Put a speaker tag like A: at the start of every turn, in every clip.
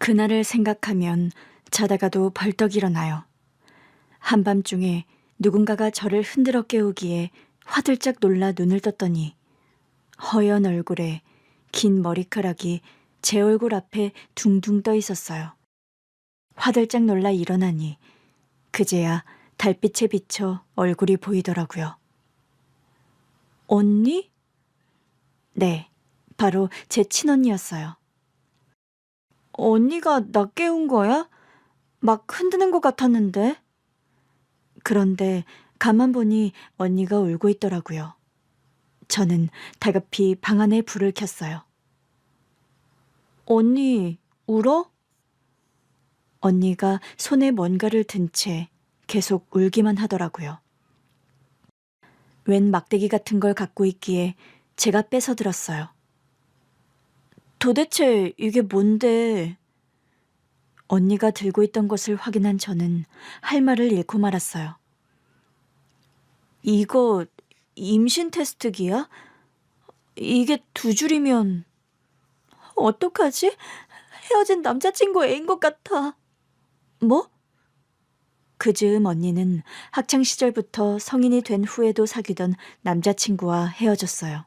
A: 그날을 생각하면 자다가도 벌떡 일어나요. 한밤중에 누군가가 저를 흔들어 깨우기에 화들짝 놀라 눈을 떴더니 허연 얼굴에 긴 머리카락이 제 얼굴 앞에 둥둥 떠 있었어요. 화들짝 놀라 일어나니 그제야 달빛에 비쳐 얼굴이 보이더라고요. 언니? 네, 바로 제 친언니였어요. 언니가 나 깨운 거야? 막 흔드는 것 같았는데. 그런데 가만 보니 언니가 울고 있더라고요. 저는 다급히 방 안에 불을 켰어요. 언니, 울어? 언니가 손에 뭔가를 든 채 계속 울기만 하더라고요. 웬 막대기 같은 걸 갖고 있기에 제가 뺏어 들었어요. 도대체 이게 뭔데? 언니가 들고 있던 것을 확인한 저는 할 말을 잃고 말았어요. 이거 임신 테스트기야? 이게 2줄이면 어떡하지? 헤어진 남자친구 애인 것 같아. 뭐? 그 즈음 언니는 학창 시절부터 성인이 된 후에도 사귀던 남자친구와 헤어졌어요.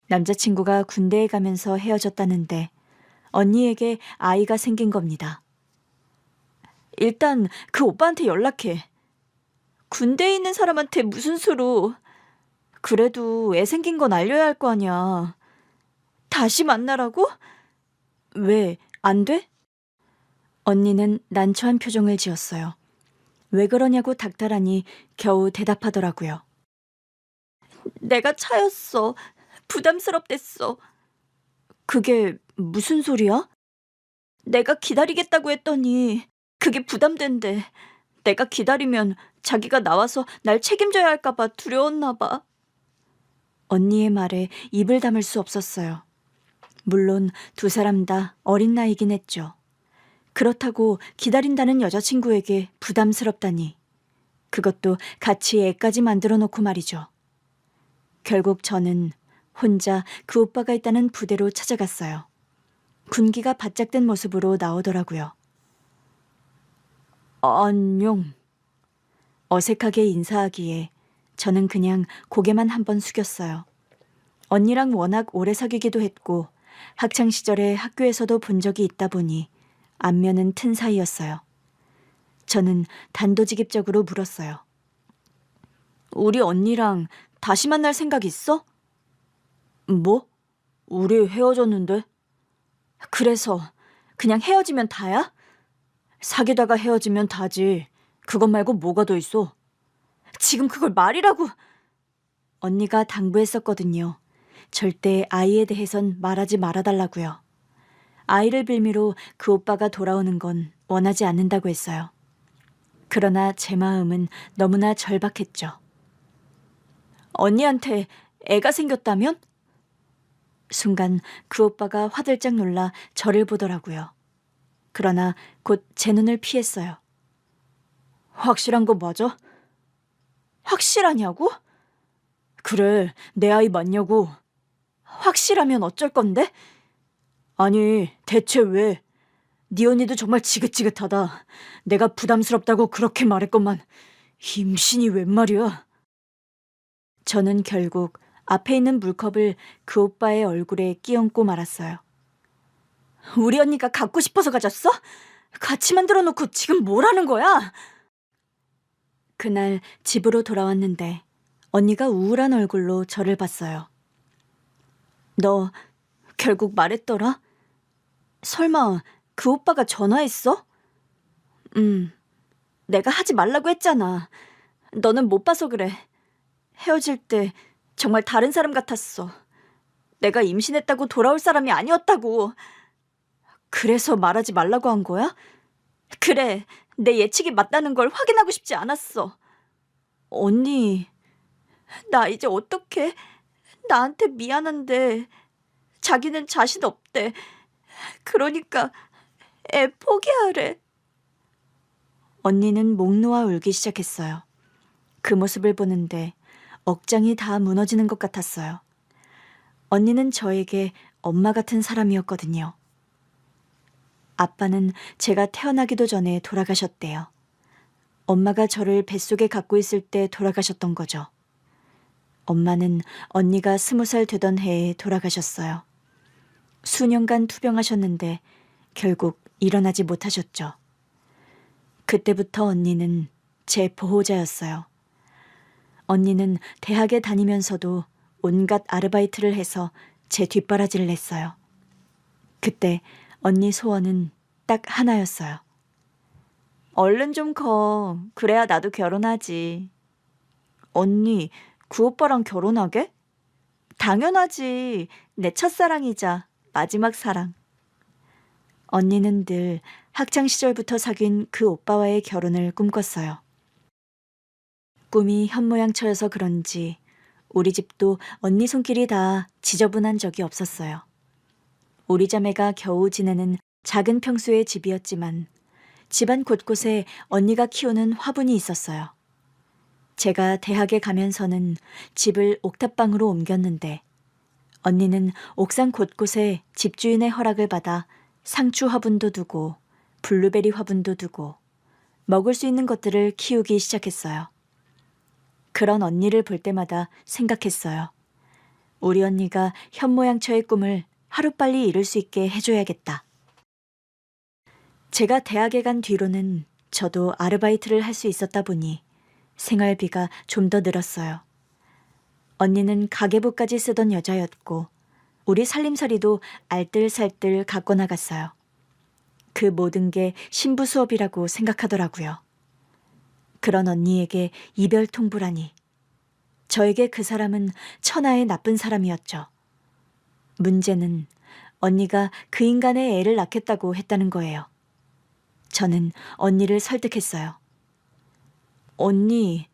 A: 남자친구가 군대에 가면서 헤어졌다는데 언니에게 아이가 생긴 겁니다. 일단 그 오빠한테 연락해. 군대에 있는 사람한테 무슨 수로. 그래도 애 생긴 건 알려야 할 거 아니야. 다시 만나라고? 왜, 안 돼? 언니는 난처한 표정을 지었어요. 왜 그러냐고 닥달하니 겨우 대답하더라고요. 내가 차였어. 부담스럽댔어. 그게 무슨 소리야? 내가 기다리겠다고 했더니 그게 부담된대. 내가 기다리면 자기가 나와서 날 책임져야 할까 봐 두려웠나 봐. 언니의 말에 입을 다물 수 없었어요. 물론 2사람 다 어린 나이긴 했죠. 그렇다고 기다린다는 여자친구에게 부담스럽다니. 그것도 같이 애까지 만들어 놓고 말이죠. 결국 저는 혼자 그 오빠가 있다는 부대로 찾아갔어요. 군기가 바짝 든 모습으로 나오더라고요. 안녕. 어색하게 인사하기에 저는 그냥 고개만 한번 숙였어요. 언니랑 워낙 오래 사귀기도 했고 학창 시절에 학교에서도 본 적이 있다 보니 안면은 튼 사이였어요. 저는 단도직입적으로 물었어요. 우리 언니랑 다시 만날 생각 있어? 뭐? 우리 헤어졌는데? 그래서 그냥 헤어지면 다야? 사귀다가 헤어지면 다지. 그것 말고 뭐가 더 있어? 지금 그걸 말이라고! 언니가 당부했었거든요. 절대 아이에 대해선 말하지 말아달라고요. 아이를 빌미로 그 오빠가 돌아오는 건 원하지 않는다고 했어요. 그러나 제 마음은 너무나 절박했죠. 언니한테 애가 생겼다면? 순간 그 오빠가 화들짝 놀라 저를 보더라고요. 그러나 곧 제 눈을 피했어요. 확실한 거 맞아? 확실하냐고? 그래, 내 아이 맞냐고. 확실하면 어쩔 건데? 아니, 대체 왜? 네 언니도 정말 지긋지긋하다. 내가 부담스럽다고 그렇게 말했건만 임신이 웬 말이야? 저는 결국 앞에 있는 물컵을 그 오빠의 얼굴에 끼얹고 말았어요. 우리 언니가 갖고 싶어서 가졌어? 같이 만들어 놓고 지금 뭘 하는 거야? 그날 집으로 돌아왔는데 언니가 우울한 얼굴로 저를 봤어요. 너 결국 말했더라? 설마 그 오빠가 전화했어? 내가 하지 말라고 했잖아. 너는 못 봐서 그래. 헤어질 때 정말 다른 사람 같았어. 내가 임신했다고 돌아올 사람이 아니었다고. 그래서 말하지 말라고 한 거야? 그래, 내 예측이 맞다는 걸 확인하고 싶지 않았어. 언니, 나 이제 어떡해? 나한테 미안한데 자기는 자신 없대. 그러니까 애 포기하래. 언니는 목 놓아 울기 시작했어요. 그 모습을 보는데 억장이 다 무너지는 것 같았어요. 언니는 저에게 엄마 같은 사람이었거든요. 아빠는 제가 태어나기도 전에 돌아가셨대요. 엄마가 저를 뱃속에 갖고 있을 때 돌아가셨던 거죠. 엄마는 언니가 20살 되던 해에 돌아가셨어요. 수년간 투병하셨는데 결국 일어나지 못하셨죠. 그때부터 언니는 제 보호자였어요. 언니는 대학에 다니면서도 온갖 아르바이트를 해서 제 뒷바라지를 냈어요. 그때 언니 소원은 딱 하나였어요. 얼른 좀 커. 그래야 나도 결혼하지. 언니, 그 오빠랑 결혼하게? 당연하지. 내 첫사랑이자 마지막 사랑. 언니는 늘 학창시절부터 사귄 그 오빠와의 결혼을 꿈꿨어요. 꿈이 현모양처여서 그런지 우리 집도 언니 손길이 다 지저분한 적이 없었어요. 우리 자매가 겨우 지내는 작은 평수의 집이었지만 집안 곳곳에 언니가 키우는 화분이 있었어요. 제가 대학에 가면서는 집을 옥탑방으로 옮겼는데 언니는 옥상 곳곳에 집주인의 허락을 받아 상추 화분도 두고 블루베리 화분도 두고 먹을 수 있는 것들을 키우기 시작했어요. 그런 언니를 볼 때마다 생각했어요. 우리 언니가 현모양처의 꿈을 하루빨리 이룰 수 있게 해줘야겠다. 제가 대학에 간 뒤로는 저도 아르바이트를 할 수 있었다 보니 생활비가 좀 더 늘었어요. 언니는 가계부까지 쓰던 여자였고 우리 살림살이도 알뜰살뜰 갖고 나갔어요. 그 모든 게 신부 수업이라고 생각하더라고요. 그런 언니에게 이별 통보라니. 저에게 그 사람은 천하의 나쁜 사람이었죠. 문제는 언니가 그 인간의 애를 낳겠다고 했다는 거예요. 저는 언니를 설득했어요. 언니,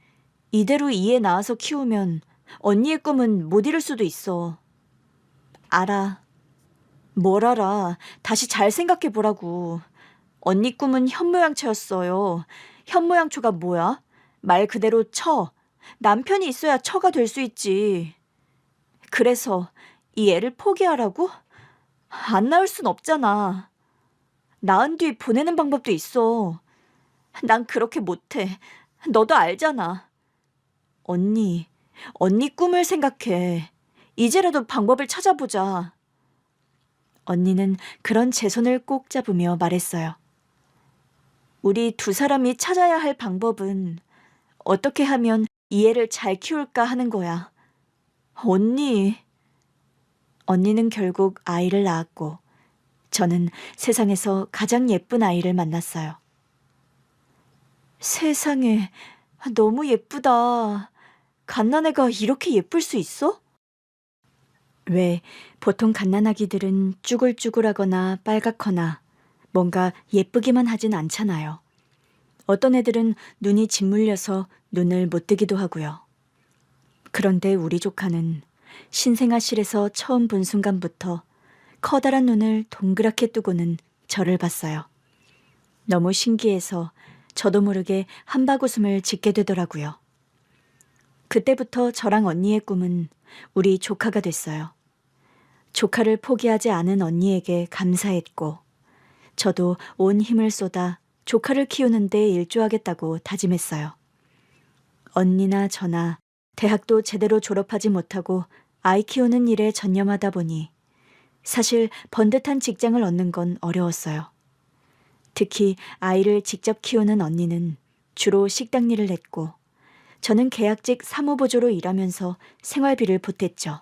A: 이대로 이 애 낳아서 키우면 언니의 꿈은 못 이룰 수도 있어. 알아. 뭘 알아. 다시 잘 생각해 보라고. 언니 꿈은 현모양처였어요. 현모양처가 뭐야? 말 그대로 처. 남편이 있어야 처가 될 수 있지. 그래서 이 애를 포기하라고? 안 낳을 순 없잖아. 낳은 뒤 보내는 방법도 있어. 난 그렇게 못해. 너도 알잖아. 언니 꿈을 생각해. 이제라도 방법을 찾아보자. 언니는 그런 제 손을 꼭 잡으며 말했어요. 우리 두 사람이 찾아야 할 방법은 어떻게 하면 이 애를 잘 키울까 하는 거야. 언니는 결국 아이를 낳았고 저는 세상에서 가장 예쁜 아이를 만났어요. 세상에, 너무 예쁘다. 갓난애가 이렇게 예쁠 수 있어? 왜 보통 갓난아기들은 쭈글쭈글하거나 빨갛거나 뭔가 예쁘기만 하진 않잖아요. 어떤 애들은 눈이 짓물려서 눈을 못 뜨기도 하고요. 그런데 우리 조카는 신생아 실에서 처음 본 순간부터 커다란 눈을 동그랗게 뜨고는 저를 봤어요. 너무 신기해서 저도 모르게 한바구음을 짓게 되더라고요. 그때부터 저랑 언니의 꿈은 우리 조카가 됐어요. 조카를 포기하지 않은 언니에게 감사했고 저도 온 힘을 쏟아 조카를 키우는 데 일조하겠다고 다짐했어요. 언니나 저나 대학도 제대로 졸업하지 못하고 아이 키우는 일에 전념하다 보니 사실 번듯한 직장을 얻는 건 어려웠어요. 특히 아이를 직접 키우는 언니는 주로 식당 일을 했고 저는 계약직 사무보조로 일하면서 생활비를 보탰죠.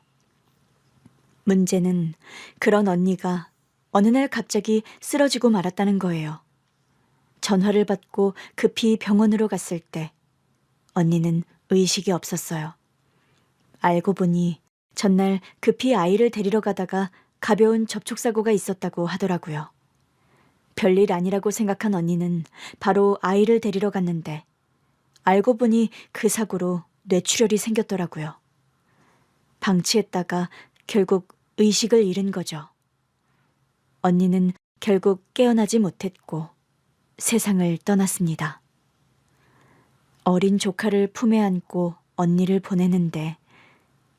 A: 문제는 그런 언니가 어느 날 갑자기 쓰러지고 말았다는 거예요. 전화를 받고 급히 병원으로 갔을 때 언니는 의식이 없었어요. 알고 보니 전날 급히 아이를 데리러 가다가 가벼운 접촉사고가 있었다고 하더라고요. 별일 아니라고 생각한 언니는 바로 아이를 데리러 갔는데 알고 보니 그 사고로 뇌출혈이 생겼더라고요. 방치했다가 결국 의식을 잃은 거죠. 언니는 결국 깨어나지 못했고 세상을 떠났습니다. 어린 조카를 품에 안고 언니를 보내는데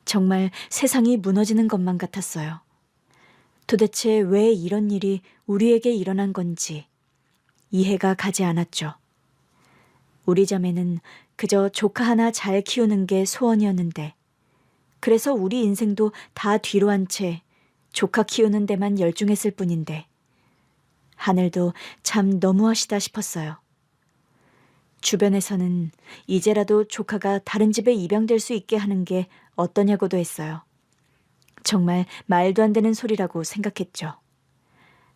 A: 정말 세상이 무너지는 것만 같았어요. 도대체 왜 이런 일이 우리에게 일어난 건지 이해가 가지 않았죠. 우리 자매는 그저 조카 하나 잘 키우는 게 소원이었는데, 그래서 우리 인생도 다 뒤로 한 채 조카 키우는 데만 열중했을 뿐인데, 하늘도 참 너무하시다 싶었어요. 주변에서는 이제라도 조카가 다른 집에 입양될 수 있게 하는 게 어떠냐고도 했어요. 정말 말도 안 되는 소리라고 생각했죠.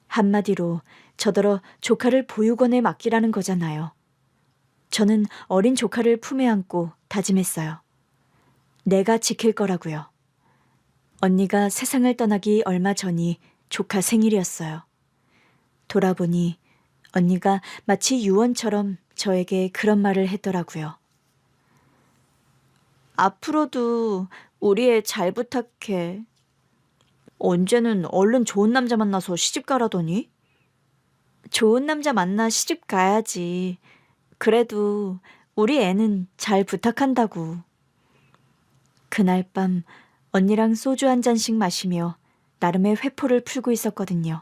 A: 한마디로 저더러 조카를 보육원에 맡기라는 거잖아요. 저는 어린 조카를 품에 안고 다짐했어요. 내가 지킬 거라고요. 언니가 세상을 떠나기 얼마 전이 조카 생일이었어요. 돌아보니 언니가 마치 유언처럼 저에게 그런 말을 했더라고요. 앞으로도 우리 애 잘 부탁해. 언제는 얼른 좋은 남자 만나서 시집 가라더니? 좋은 남자 만나 시집 가야지. 그래도 우리 애는 잘 부탁한다고. 그날 밤 언니랑 소주 한 잔씩 마시며 나름의 회포를 풀고 있었거든요.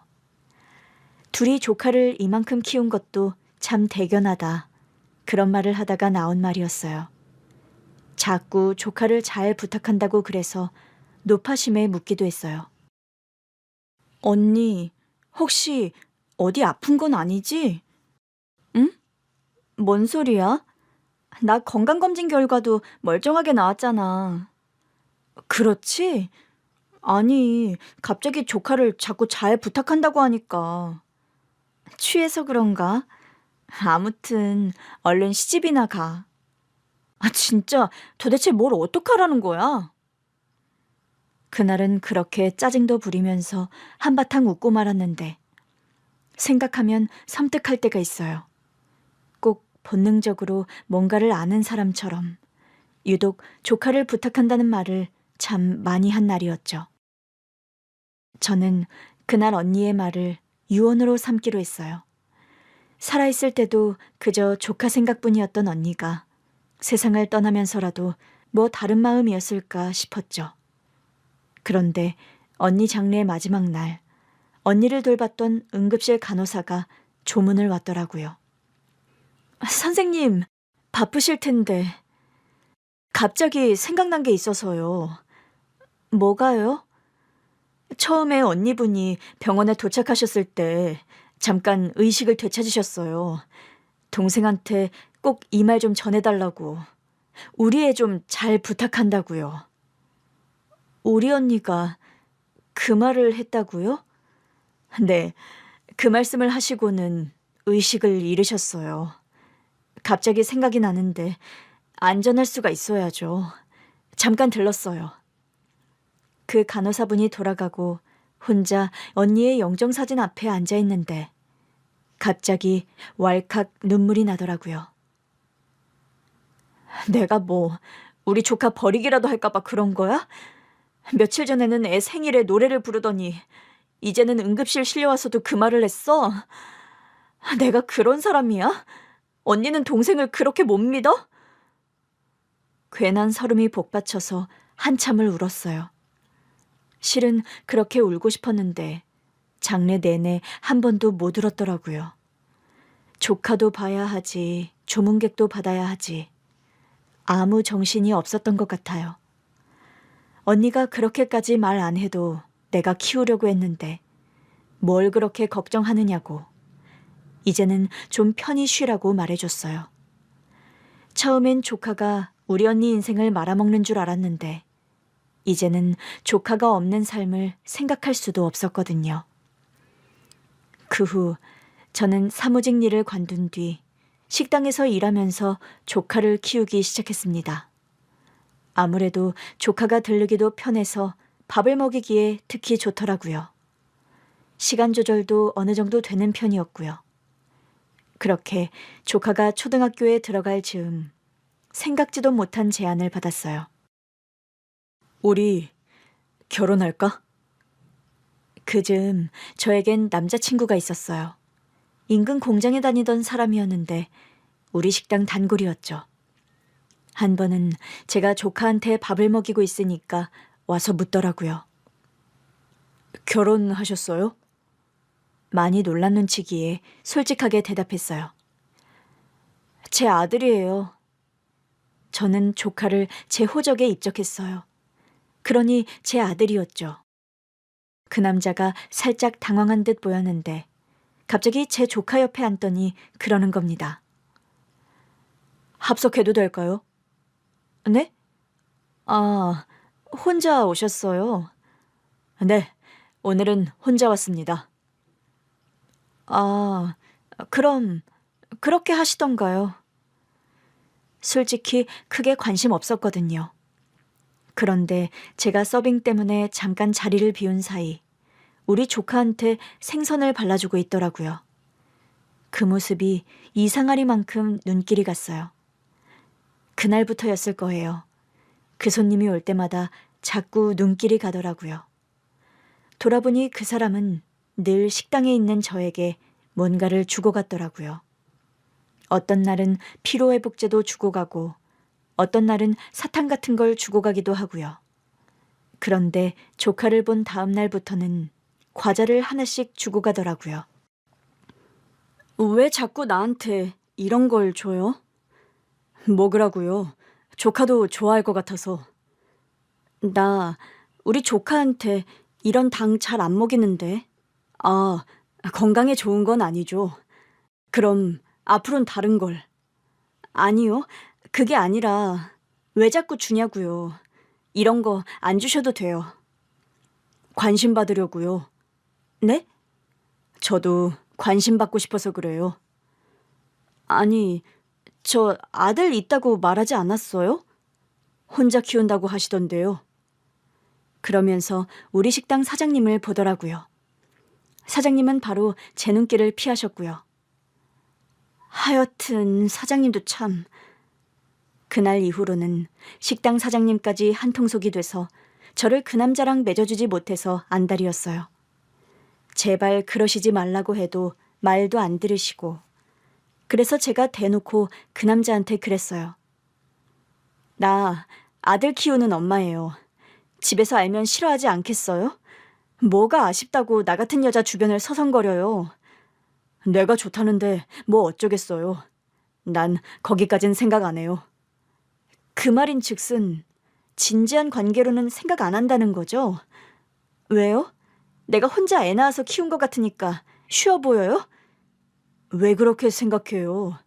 A: 둘이 조카를 이만큼 키운 것도 참 대견하다. 그런 말을 하다가 나온 말이었어요. 자꾸 조카를 잘 부탁한다고 그래서 노파심에 묻기도 했어요. 언니, 혹시 어디 아픈 건 아니지? 응? 뭔 소리야? 나 건강검진 결과도 멀쩡하게 나왔잖아. 그렇지? 아니, 갑자기 조카를 자꾸 잘 부탁한다고 하니까. 취해서 그런가? 아무튼 얼른 시집이나 가. 아, 진짜 도대체 뭘 어떡하라는 거야? 그날은 그렇게 짜증도 부리면서 한바탕 웃고 말았는데, 생각하면 섬뜩할 때가 있어요. 꼭 본능적으로 뭔가를 아는 사람처럼 유독 조카를 부탁한다는 말을 참 많이 한 날이었죠. 저는 그날 언니의 말을 유언으로 삼기로 했어요. 살아있을 때도 그저 조카 생각뿐이었던 언니가 세상을 떠나면서라도 뭐 다른 마음이었을까 싶었죠. 그런데 언니 장례의 마지막 날, 언니를 돌봤던 응급실 간호사가 조문을 왔더라고요. 선생님, 바쁘실 텐데. 갑자기 생각난 게 있어서요. 뭐가요? 처음에 언니분이 병원에 도착하셨을 때 잠깐 의식을 되찾으셨어요. 동생한테 꼭 이 말 좀 전해달라고. 우리 애 좀 잘 부탁한다고요. 우리 언니가 그 말을 했다고요? 네, 그 말씀을 하시고는 의식을 잃으셨어요. 갑자기 생각이 나는데 안전할 수가 있어야죠. 잠깐 들렀어요. 그 간호사분이 돌아가고 혼자 언니의 영정사진 앞에 앉아 있는데 갑자기 왈칵 눈물이 나더라고요. 내가 뭐 우리 조카 버리기라도 할까봐 그런 거야? 며칠 전에는 애 생일에 노래를 부르더니 이제는 응급실 실려와서도 그 말을 했어? 내가 그런 사람이야? 언니는 동생을 그렇게 못 믿어? 괜한 서름이 복받쳐서 한참을 울었어요. 실은 그렇게 울고 싶었는데 장례 내내 한 번도 못 울었더라고요. 조카도 봐야 하지, 조문객도 받아야 하지. 아무 정신이 없었던 것 같아요. 언니가 그렇게까지 말 안 해도 내가 키우려고 했는데 뭘 그렇게 걱정하느냐고. 이제는 좀 편히 쉬라고 말해줬어요. 처음엔 조카가 우리 언니 인생을 말아먹는 줄 알았는데 이제는 조카가 없는 삶을 생각할 수도 없었거든요. 그 후 저는 사무직 일을 관둔 뒤 식당에서 일하면서 조카를 키우기 시작했습니다. 아무래도 조카가 들르기도 편해서 밥을 먹이기에 특히 좋더라고요. 시간 조절도 어느 정도 되는 편이었고요. 그렇게 조카가 초등학교에 들어갈 즈음 생각지도 못한 제안을 받았어요. 우리 결혼할까? 그즈음 저에겐 남자친구가 있었어요. 인근 공장에 다니던 사람이었는데 우리 식당 단골이었죠. 한 번은 제가 조카한테 밥을 먹이고 있으니까 와서 묻더라고요. 결혼하셨어요? 많이 놀란 눈치기에 솔직하게 대답했어요. 제 아들이에요. 저는 조카를 제 호적에 입적했어요. 그러니 제 아들이었죠. 그 남자가 살짝 당황한 듯 보였는데 갑자기 제 조카 옆에 앉더니 그러는 겁니다. 합석해도 될까요? 네? 아, 혼자 오셨어요? 네, 오늘은 혼자 왔습니다. 아, 그럼 그렇게 하시던가요? 솔직히 크게 관심 없었거든요. 그런데 제가 서빙 때문에 잠깐 자리를 비운 사이 우리 조카한테 생선을 발라주고 있더라고요. 그 모습이 이상하리만큼 눈길이 갔어요. 그날부터였을 거예요. 그 손님이 올 때마다 자꾸 눈길이 가더라고요. 돌아보니 그 사람은 늘 식당에 있는 저에게 뭔가를 주고 갔더라고요. 어떤 날은 피로회복제도 주고 가고 어떤 날은 사탕 같은 걸 주고 가기도 하고요. 그런데 조카를 본 다음 날부터는 과자를 하나씩 주고 가더라고요. 왜 자꾸 나한테 이런 걸 줘요? 먹으라고요. 조카도 좋아할 것 같아서. 나 우리 조카한테 이런 당 잘 안 먹이는데. 아, 건강에 좋은 건 아니죠. 그럼 앞으로는 다른 걸. 아니요. 그게 아니라 왜 자꾸 주냐고요. 이런 거 안 주셔도 돼요. 관심 받으려고요. 네? 저도 관심 받고 싶어서 그래요. 아니, 저 아들 있다고 말하지 않았어요? 혼자 키운다고 하시던데요. 그러면서 우리 식당 사장님을 보더라고요. 사장님은 바로 제 눈길을 피하셨고요. 하여튼 사장님도 참. 그날 이후로는 식당 사장님까지 한통속이 돼서 저를 그 남자랑 맺어주지 못해서 안달이었어요. 제발 그러시지 말라고 해도 말도 안 들으시고 그래서 제가 대놓고 그 남자한테 그랬어요. 나 아들 키우는 엄마예요. 집에서 알면 싫어하지 않겠어요? 뭐가 아쉽다고 나 같은 여자 주변을 서성거려요. 내가 좋다는데 뭐 어쩌겠어요. 난 거기까진 생각 안 해요. 그 말인 즉슨 진지한 관계로는 생각 안 한다는 거죠? 왜요? 내가 혼자 애 낳아서 키운 것 같으니까 쉬워 보여요? 왜 그렇게 생각해요?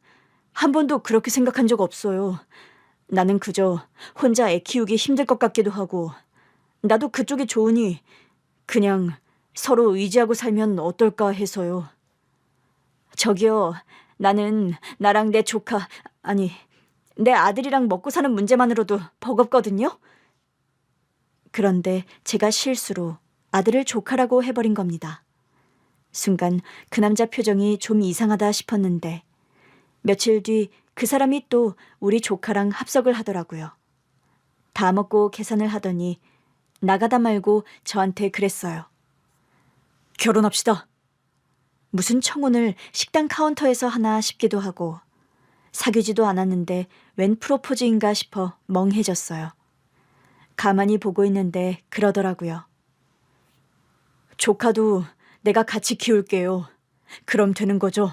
A: 한 번도 그렇게 생각한 적 없어요. 나는 그저 혼자 애 키우기 힘들 것 같기도 하고 나도 그쪽이 좋으니 그냥 서로 의지하고 살면 어떨까 해서요. 저기요, 나는 나랑 내 조카, 아니, 내 아들이랑 먹고 사는 문제만으로도 버겁거든요? 그런데 제가 실수로 아들을 조카라고 해버린 겁니다. 순간 그 남자 표정이 좀 이상하다 싶었는데 며칠 뒤 그 사람이 또 우리 조카랑 합석을 하더라고요. 다 먹고 계산을 하더니 나가다 말고 저한테 그랬어요. 결혼합시다. 무슨 청혼을 식당 카운터에서 하나 싶기도 하고 사귀지도 않았는데 웬 프로포즈인가 싶어 멍해졌어요. 가만히 보고 있는데 그러더라고요. 조카도 내가 같이 키울게요. 그럼 되는 거죠?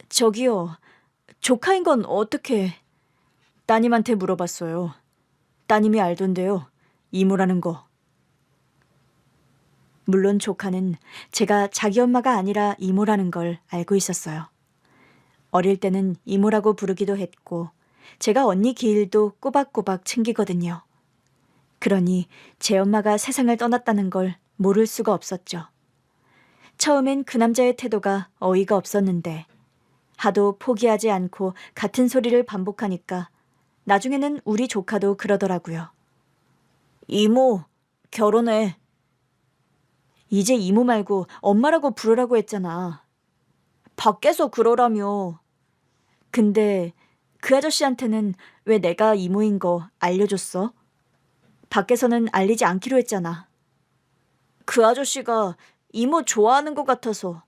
A: 저기요, 조카인 건 어떻게... 따님한테 물어봤어요. 따님이 알던데요. 이모라는 거. 물론 조카는 제가 자기 엄마가 아니라 이모라는 걸 알고 있었어요. 어릴 때는 이모라고 부르기도 했고 제가 언니 기일도 꼬박꼬박 챙기거든요. 그러니 제 엄마가 세상을 떠났다는 걸 모를 수가 없었죠. 처음엔 그 남자의 태도가 어이가 없었는데 하도 포기하지 않고 같은 소리를 반복하니까 나중에는 우리 조카도 그러더라고요. 이모, 결혼해. 이제 이모 말고 엄마라고 부르라고 했잖아. 밖에서 그러라며. 근데 그 아저씨한테는 왜 내가 이모인 거 알려줬어? 밖에서는 알리지 않기로 했잖아. 그 아저씨가 이모 좋아하는 것 같아서.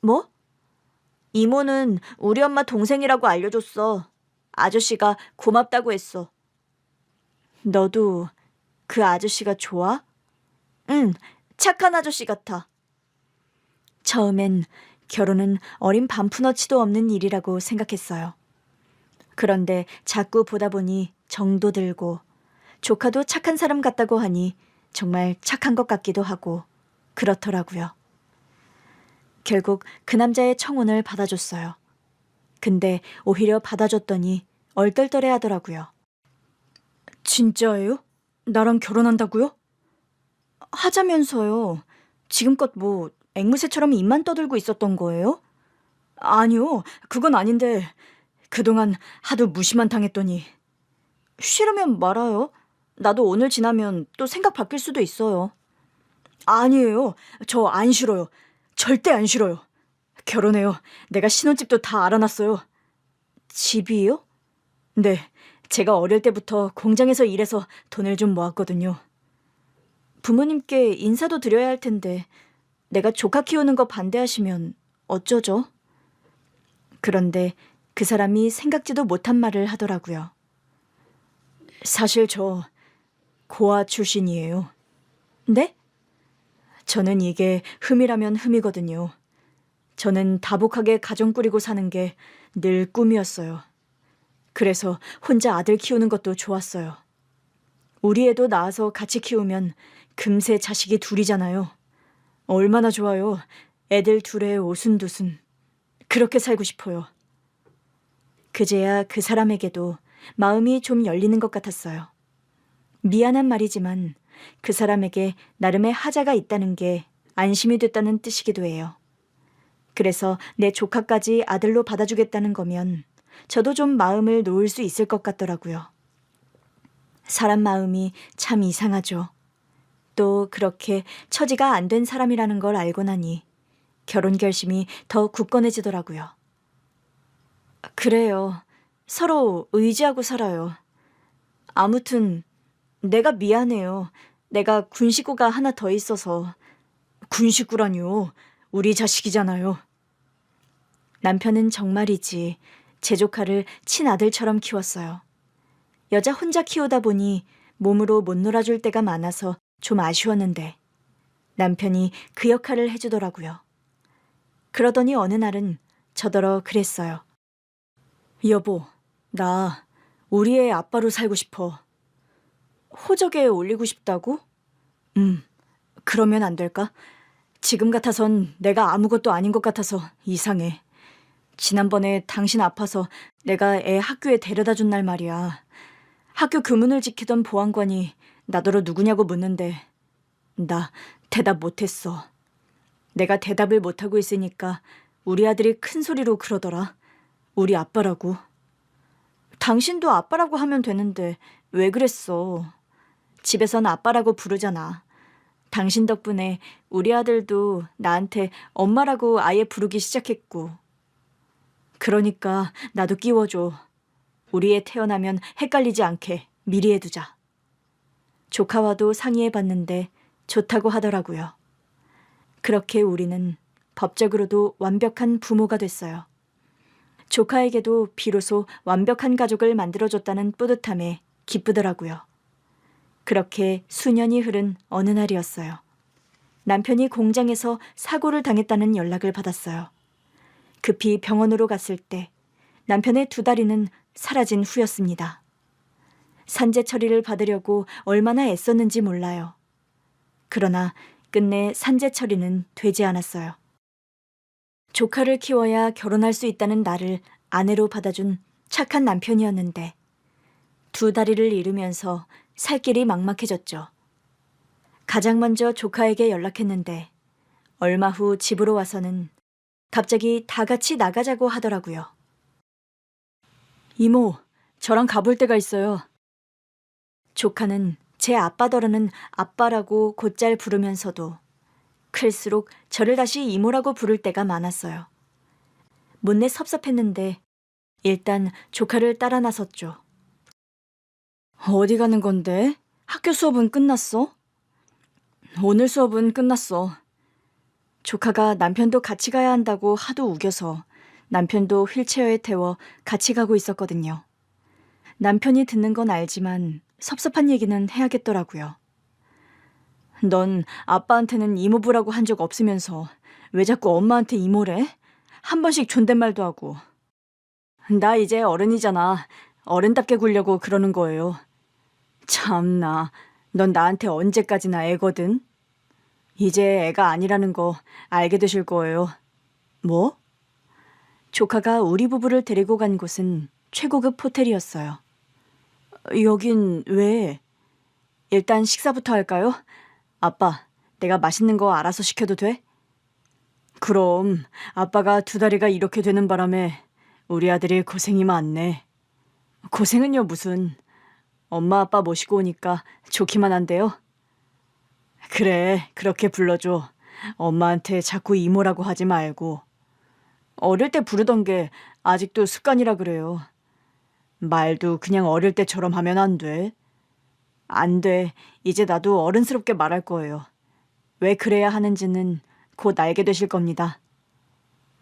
A: 뭐? 이모는 우리 엄마 동생이라고 알려줬어. 아저씨가 고맙다고 했어. 너도 그 아저씨가 좋아? 응, 착한 아저씨 같아. 처음엔 결혼은 어린 반푼어치도 없는 일이라고 생각했어요. 그런데 자꾸 보다 보니 정도 들고 조카도 착한 사람 같다고 하니 정말 착한 것 같기도 하고 그렇더라고요. 결국 그 남자의 청혼을 받아줬어요. 근데 오히려 받아줬더니 얼떨떨해 하더라고요. 진짜예요? 나랑 결혼한다고요? 하자면서요. 지금껏 뭐 앵무새처럼 입만 떠들고 있었던 거예요? 아니요, 그건 아닌데 그동안 하도 무시만 당했더니. 싫으면 말아요. 나도 오늘 지나면 또 생각 바뀔 수도 있어요. 아니에요. 저 안 싫어요. 절대 안 싫어요. 결혼해요. 내가 신혼집도 다 알아놨어요. 집이요? 네. 제가 어릴 때부터 공장에서 일해서 돈을 좀 모았거든요. 부모님께 인사도 드려야 할 텐데 내가 조카 키우는 거 반대하시면 어쩌죠? 그런데 그 사람이 생각지도 못한 말을 하더라고요. 사실 저 고아 출신이에요. 네? 저는 이게 흠이라면 흠이거든요. 저는 다복하게 가정 꾸리고 사는 게 늘 꿈이었어요. 그래서 혼자 아들 키우는 것도 좋았어요. 우리 애도 낳아서 같이 키우면 금세 자식이 둘이잖아요. 얼마나 좋아요. 애들 둘에 오순도순. 그렇게 살고 싶어요. 그제야 그 사람에게도 마음이 좀 열리는 것 같았어요. 미안한 말이지만 그 사람에게 나름의 하자가 있다는 게 안심이 됐다는 뜻이기도 해요. 그래서 내 조카까지 아들로 받아주겠다는 거면 저도 좀 마음을 놓을 수 있을 것 같더라고요. 사람 마음이 참 이상하죠. 또 그렇게 처지가 안 된 사람이라는 걸 알고 나니 결혼 결심이 더 굳건해지더라고요. 그래요. 서로 의지하고 살아요. 아무튼 내가 미안해요. 내가 군식구가 하나 더 있어서. 군식구라뇨. 우리 자식이잖아요. 남편은 정말이지 제 조카를 친아들처럼 키웠어요. 여자 혼자 키우다 보니 몸으로 못 놀아줄 때가 많아서 좀 아쉬웠는데 남편이 그 역할을 해주더라고요. 그러더니 어느 날은 저더러 그랬어요. 여보, 나 우리 애 아빠로 살고 싶어. 호적에 올리고 싶다고? 그러면 안 될까? 지금 같아선 내가 아무것도 아닌 것 같아서 이상해. 지난번에 당신 아파서 내가 애 학교에 데려다 준 날 말이야. 학교 교문을 지키던 보안관이 나더러 누구냐고 묻는데 나 대답 못했어. 내가 대답을 못하고 있으니까 우리 아들이 큰 소리로 그러더라. 우리 아빠라고. 당신도 아빠라고 하면 되는데 왜 그랬어? 집에선 아빠라고 부르잖아. 당신 덕분에 우리 아들도 나한테 엄마라고 아예 부르기 시작했고. 그러니까 나도 끼워줘. 우리 애 태어나면 헷갈리지 않게 미리 해두자. 조카와도 상의해봤는데 좋다고 하더라고요. 그렇게 우리는 법적으로도 완벽한 부모가 됐어요. 조카에게도 비로소 완벽한 가족을 만들어줬다는 뿌듯함에 기쁘더라고요. 그렇게 수년이 흐른 어느 날이었어요. 남편이 공장에서 사고를 당했다는 연락을 받았어요. 급히 병원으로 갔을 때 남편의 두 다리는 사라진 후였습니다. 산재 처리를 받으려고 얼마나 애썼는지 몰라요. 그러나 끝내 산재 처리는 되지 않았어요. 조카를 키워야 결혼할 수 있다는 나를 아내로 받아준 착한 남편이었는데 두 다리를 잃으면서 살 길이 막막해졌죠. 가장 먼저 조카에게 연락했는데 얼마 후 집으로 와서는 갑자기 다 같이 나가자고 하더라고요. 이모, 저랑 가볼 데가 있어요. 조카는 제 아빠더러는 아빠라고 곧잘 부르면서도 클수록 저를 다시 이모라고 부를 때가 많았어요. 못내 섭섭했는데 일단 조카를 따라 나섰죠. 어디 가는 건데? 학교 수업은 끝났어? 오늘 수업은 끝났어. 조카가 남편도 같이 가야 한다고 하도 우겨서 남편도 휠체어에 태워 같이 가고 있었거든요. 남편이 듣는 건 알지만 섭섭한 얘기는 해야겠더라고요. 넌 아빠한테는 이모부라고 한 적 없으면서 왜 자꾸 엄마한테 이모래? 한 번씩 존댓말도 하고. 나 이제 어른이잖아. 어른답게 굴려고 그러는 거예요. 참나, 넌 나한테 언제까지나 애거든? 이제 애가 아니라는 거 알게 되실 거예요. 뭐? 조카가 우리 부부를 데리고 간 곳은 최고급 호텔이었어요. 여긴 왜? 일단 식사부터 할까요? 아빠, 내가 맛있는 거 알아서 시켜도 돼? 그럼 아빠가 두 다리가 이렇게 되는 바람에 우리 아들이 고생이 많네. 고생은요 무슨. 엄마 아빠 모시고 오니까 좋기만 한데요. 그래, 그렇게 불러줘. 엄마한테 자꾸 이모라고 하지 말고. 어릴 때 부르던 게 아직도 습관이라 그래요. 말도 그냥 어릴 때처럼 하면 안 돼. 안 돼. 이제 나도 어른스럽게 말할 거예요. 왜 그래야 하는지는 곧 알게 되실 겁니다.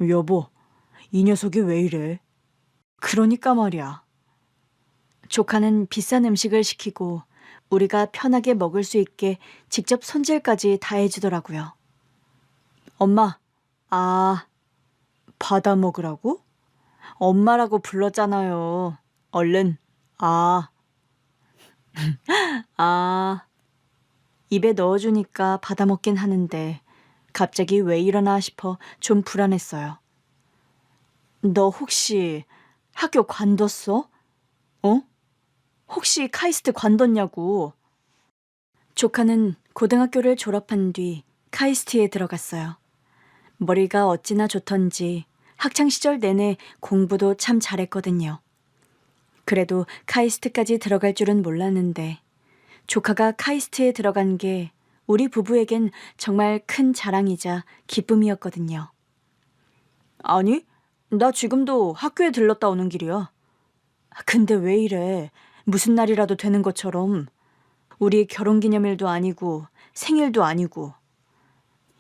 A: 여보, 이 녀석이 왜 이래? 그러니까 말이야. 조카는 비싼 음식을 시키고 우리가 편하게 먹을 수 있게 직접 손질까지 다 해주더라고요. 엄마, 아, 받아 먹으라고? 엄마라고 불렀잖아요. 얼른, 아, 아. 입에 넣어주니까 받아 먹긴 하는데 갑자기 왜 이러나 싶어 좀 불안했어요. 너 혹시 학교 관뒀어? 어? 혹시 카이스트 관뒀냐고. 조카는 고등학교를 졸업한 뒤 카이스트에 들어갔어요. 머리가 어찌나 좋던지 학창시절 내내 공부도 참 잘했거든요. 그래도 카이스트까지 들어갈 줄은 몰랐는데 조카가 카이스트에 들어간 게 우리 부부에겐 정말 큰 자랑이자 기쁨이었거든요. 아니, 나 지금도 학교에 들렀다 오는 길이야. 근데 왜 이래? 무슨 날이라도 되는 것처럼. 우리 결혼기념일도 아니고 생일도 아니고.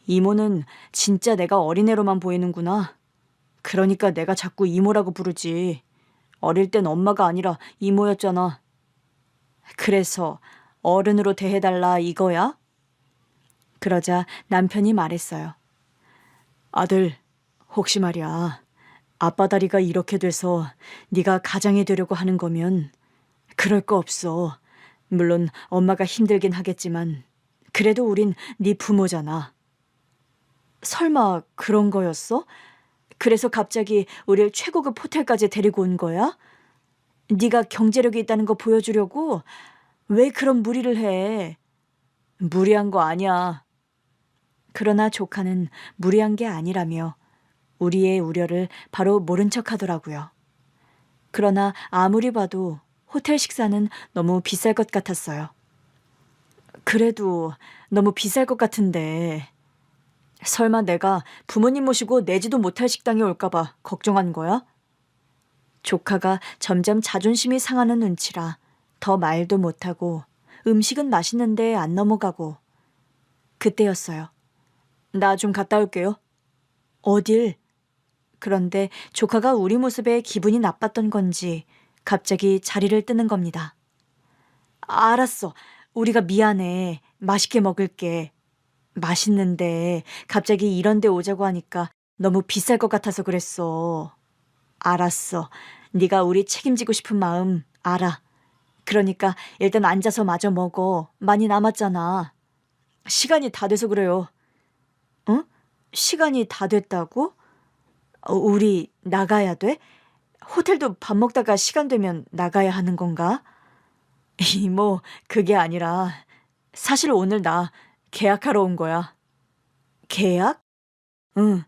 A: 이모는 진짜 내가 어린애로만 보이는구나. 그러니까 내가 자꾸 이모라고 부르지. 어릴 땐 엄마가 아니라 이모였잖아. 그래서 어른으로 대해달라 이거야? 그러자 남편이 말했어요. 아들, 혹시 말이야. 아빠 다리가 이렇게 돼서 네가 가장이 되려고 하는 거면 그럴 거 없어. 물론 엄마가 힘들긴 하겠지만 그래도 우린 네 부모잖아. 설마 그런 거였어? 그래서 갑자기 우릴 최고급 호텔까지 데리고 온 거야? 네가 경제력이 있다는 거 보여주려고? 왜 그런 무리를 해? 무리한 거 아니야. 그러나 조카는 무리한 게 아니라며 우리의 우려를 바로 모른 척 하더라고요. 그러나 아무리 봐도 호텔 식사는 너무 비쌀 것 같았어요. 그래도 너무 비쌀 것 같은데 설마 내가 부모님 모시고 내지도 못할 식당에 올까봐 걱정한 거야? 조카가 점점 자존심이 상하는 눈치라 더 말도 못하고 음식은 맛있는데 안 넘어가고 그때였어요. 나 좀 갔다 올게요. 어딜? 그런데 조카가 우리 모습에 기분이 나빴던 건지 갑자기 자리를 뜨는 겁니다. 알았어. 우리가 미안해. 맛있게 먹을게. 맛있는데 갑자기 이런 데 오자고 하니까 너무 비쌀 것 같아서 그랬어. 알았어. 네가 우리 책임지고 싶은 마음 알아. 그러니까 일단 앉아서 마저 먹어. 많이 남았잖아. 시간이 다 돼서 그래요. 응? 시간이 다 됐다고? 우리 나가야 돼? 호텔도 밥 먹다가 시간 되면 나가야 하는 건가? 이모, 그게 아니라 사실 오늘 나 계약하러 온 거야. 계약? 응.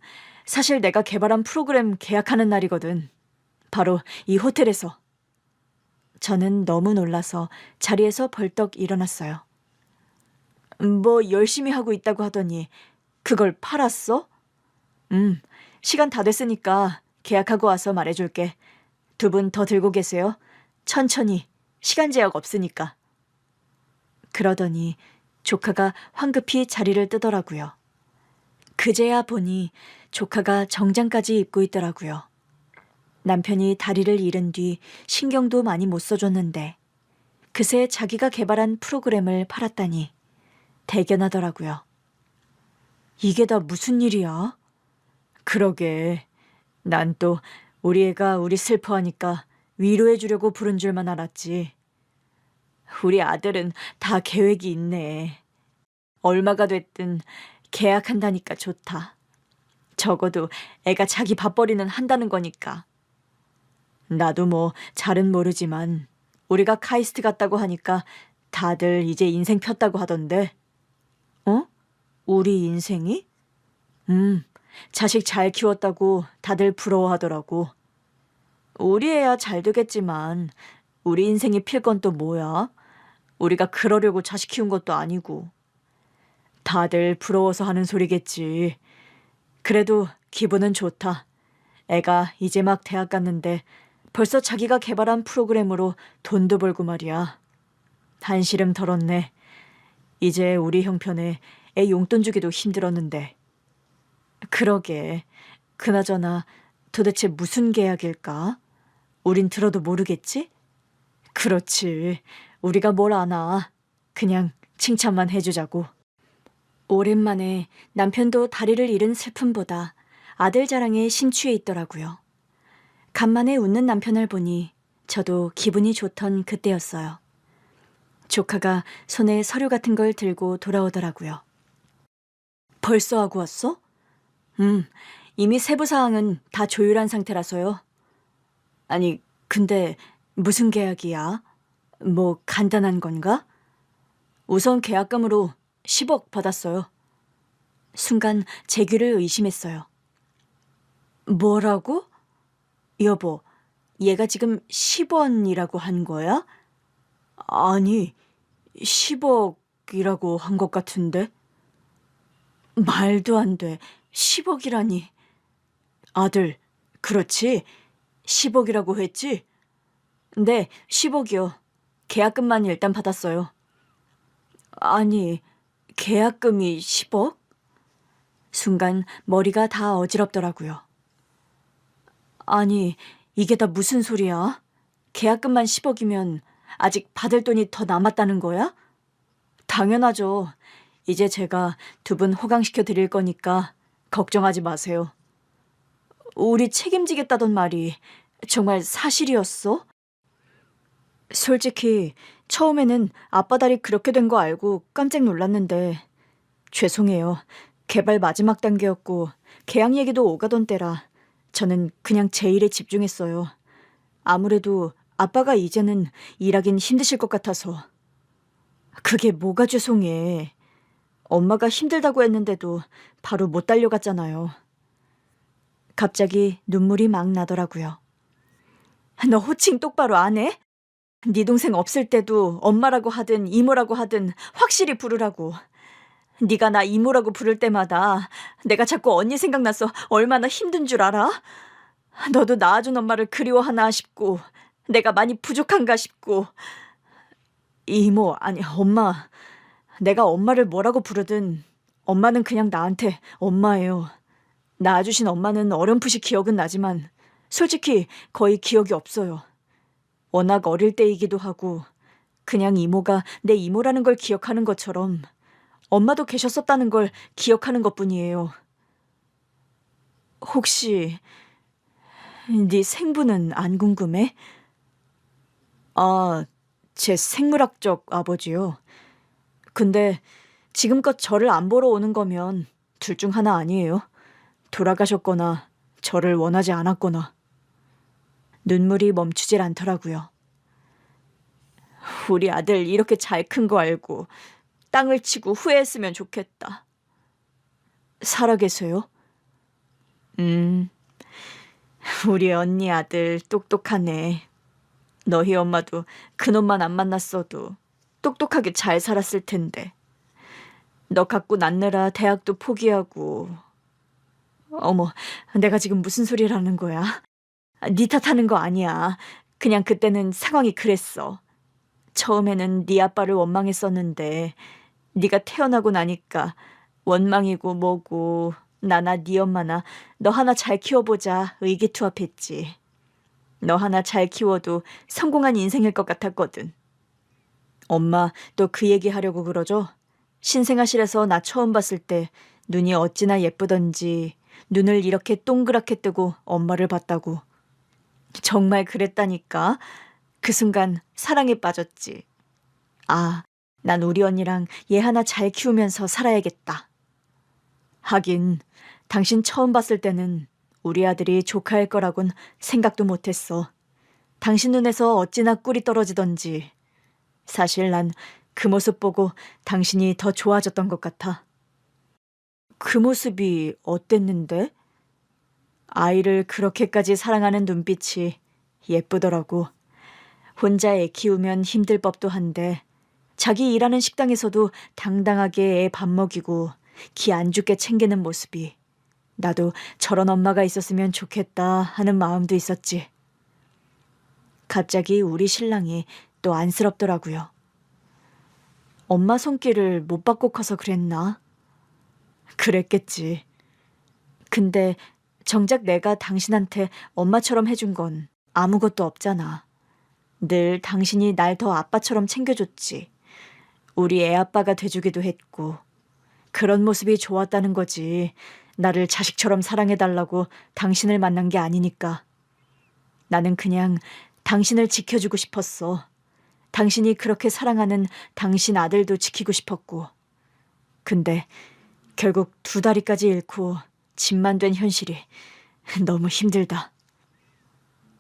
A: 사실 내가 개발한 프로그램 계약하는 날이거든. 바로 이 호텔에서. 저는 너무 놀라서 자리에서 벌떡 일어났어요. 뭐 열심히 하고 있다고 하더니 그걸 팔았어? 시간 다 됐으니까 계약하고 와서 말해줄게. 두 분 더 들고 계세요. 천천히. 시간 제약 없으니까. 그러더니 조카가 황급히 자리를 뜨더라고요. 그제야 보니 조카가 정장까지 입고 있더라고요. 남편이 다리를 잃은 뒤 신경도 많이 못 써줬는데 그새 자기가 개발한 프로그램을 팔았다니 대견하더라고요. 이게 다 무슨 일이야? 그러게. 난 또 우리 애가 우리 슬퍼하니까 위로해 주려고 부른 줄만 알았지. 우리 아들은 다 계획이 있네. 얼마가 됐든 계약한다니까 좋다. 적어도 애가 자기 밥벌이는 한다는 거니까. 나도 뭐 잘은 모르지만 우리가 카이스트 갔다고 하니까 다들 이제 인생 폈다고 하던데. 어? 우리 인생이? 자식 잘 키웠다고 다들 부러워하더라고. 우리 애야 잘 되겠지만 우리 인생이 필 건 또 뭐야? 우리가 그러려고 자식 키운 것도 아니고. 다들 부러워서 하는 소리겠지. 그래도 기분은 좋다. 애가 이제 막 대학 갔는데 벌써 자기가 개발한 프로그램으로 돈도 벌고 말이야. 한시름 덜었네. 이제 우리 형편에 애 용돈 주기도 힘들었는데. 그러게. 그나저나 도대체 무슨 계약일까? 우린 들어도 모르겠지? 그렇지. 우리가 뭘 아나. 그냥 칭찬만 해주자고. 오랜만에 남편도 다리를 잃은 슬픔보다 아들 자랑에 심취해 있더라고요. 간만에 웃는 남편을 보니 저도 기분이 좋던 그때였어요. 조카가 손에 서류 같은 걸 들고 돌아오더라고요. 벌써 하고 왔어? 이미 세부 사항은 다 조율한 상태라서요. 아니, 근데 무슨 계약이야? 뭐 간단한 건가? 우선 계약금으로 10억 받았어요. 순간 제 귀를 의심했어요. 뭐라고? 여보, 얘가 지금 10원이라고 한 거야? 아니, 10억이라고 한 것 같은데? 말도 안 돼. 10억이라니. 아들, 그렇지? 10억이라고 했지? 네, 10억이요. 계약금만 일단 받았어요. 아니, 계약금이 10억? 순간 머리가 다 어지럽더라고요. 아니, 이게 다 무슨 소리야? 계약금만 10억이면 아직 받을 돈이 더 남았다는 거야? 당연하죠. 이제 제가 두 분 호강시켜 드릴 거니까 걱정하지 마세요. 우리 책임지겠다던 말이 정말 사실이었어? 솔직히 처음에는 아빠 달이 그렇게 된 거 알고 깜짝 놀랐는데 죄송해요. 개발 마지막 단계였고 계약 얘기도 오가던 때라 저는 그냥 제 일에 집중했어요. 아무래도 아빠가 이제는 일하긴 힘드실 것 같아서. 그게 뭐가 죄송해. 엄마가 힘들다고 했는데도 바로 못 달려갔잖아요. 갑자기 눈물이 막 나더라고요. 너 호칭 똑바로 안 해? 네 동생 없을 때도 엄마라고 하든 이모라고 하든 확실히 부르라고. 네가 나 이모라고 부를 때마다 내가 자꾸 언니 생각나서 얼마나 힘든 줄 알아? 너도 낳아준 엄마를 그리워하나 싶고 내가 많이 부족한가 싶고. 이모, 아니 엄마. 내가 엄마를 뭐라고 부르든 엄마는 그냥 나한테 엄마예요. 낳아주신 엄마는 어렴풋이 기억은 나지만 솔직히 거의 기억이 없어요. 워낙 어릴 때이기도 하고 그냥 이모가 내 이모라는 걸 기억하는 것처럼 엄마도 계셨었다는 걸 기억하는 것뿐이에요. 혹시 네 생부는 안 궁금해? 아, 제 생물학적 아버지요. 근데 지금껏 저를 안 보러 오는 거면 둘 중 하나 아니에요. 돌아가셨거나 저를 원하지 않았거나. 눈물이 멈추질 않더라고요. 우리 아들 이렇게 잘 큰 거 알고 땅을 치고 후회했으면 좋겠다. 살아계세요? 우리 언니 아들 똑똑하네. 너희 엄마도 그놈만 안 만났어도 똑똑하게 잘 살았을 텐데. 너 갖고 낳느라 대학도 포기하고. 어머, 내가 지금 무슨 소리를 하는 거야? 네 탓하는 거 아니야. 그냥 그때는 상황이 그랬어. 처음에는 네 아빠를 원망했었는데 네가 태어나고 나니까 원망이고 뭐고 나나 네 엄마나 너 하나 잘 키워보자 의기투합했지. 너 하나 잘 키워도 성공한 인생일 것 같았거든. 엄마 또 그 얘기 하려고 그러죠? 신생아실에서 나 처음 봤을 때 눈이 어찌나 예쁘던지 눈을 이렇게 동그랗게 뜨고 엄마를 봤다고. 정말 그랬다니까. 그 순간 사랑에 빠졌지. 아, 난 우리 언니랑 얘 하나 잘 키우면서 살아야겠다. 하긴 당신 처음 봤을 때는 우리 아들이 조카일 거라곤 생각도 못했어. 당신 눈에서 어찌나 꿀이 떨어지던지. 사실 난 그 모습 보고 당신이 더 좋아졌던 것 같아. 그 모습이 어땠는데? 아이를 그렇게까지 사랑하는 눈빛이 예쁘더라고. 혼자 애 키우면 힘들 법도 한데 자기 일하는 식당에서도 당당하게 애 밥 먹이고 기 안 죽게 챙기는 모습이 나도 저런 엄마가 있었으면 좋겠다 하는 마음도 있었지. 갑자기 우리 신랑이 또 안쓰럽더라고요. 엄마 손길을 못 받고 커서 그랬나? 그랬겠지. 근데 정작 내가 당신한테 엄마처럼 해준 건 아무것도 없잖아. 늘 당신이 날 더 아빠처럼 챙겨줬지. 우리 애 아빠가 돼주기도 했고. 그런 모습이 좋았다는 거지. 나를 자식처럼 사랑해달라고 당신을 만난 게 아니니까. 나는 그냥 당신을 지켜주고 싶었어. 당신이 그렇게 사랑하는 당신 아들도 지키고 싶었고. 근데 결국 2다리까지 잃고 집만 된 현실이 너무 힘들다.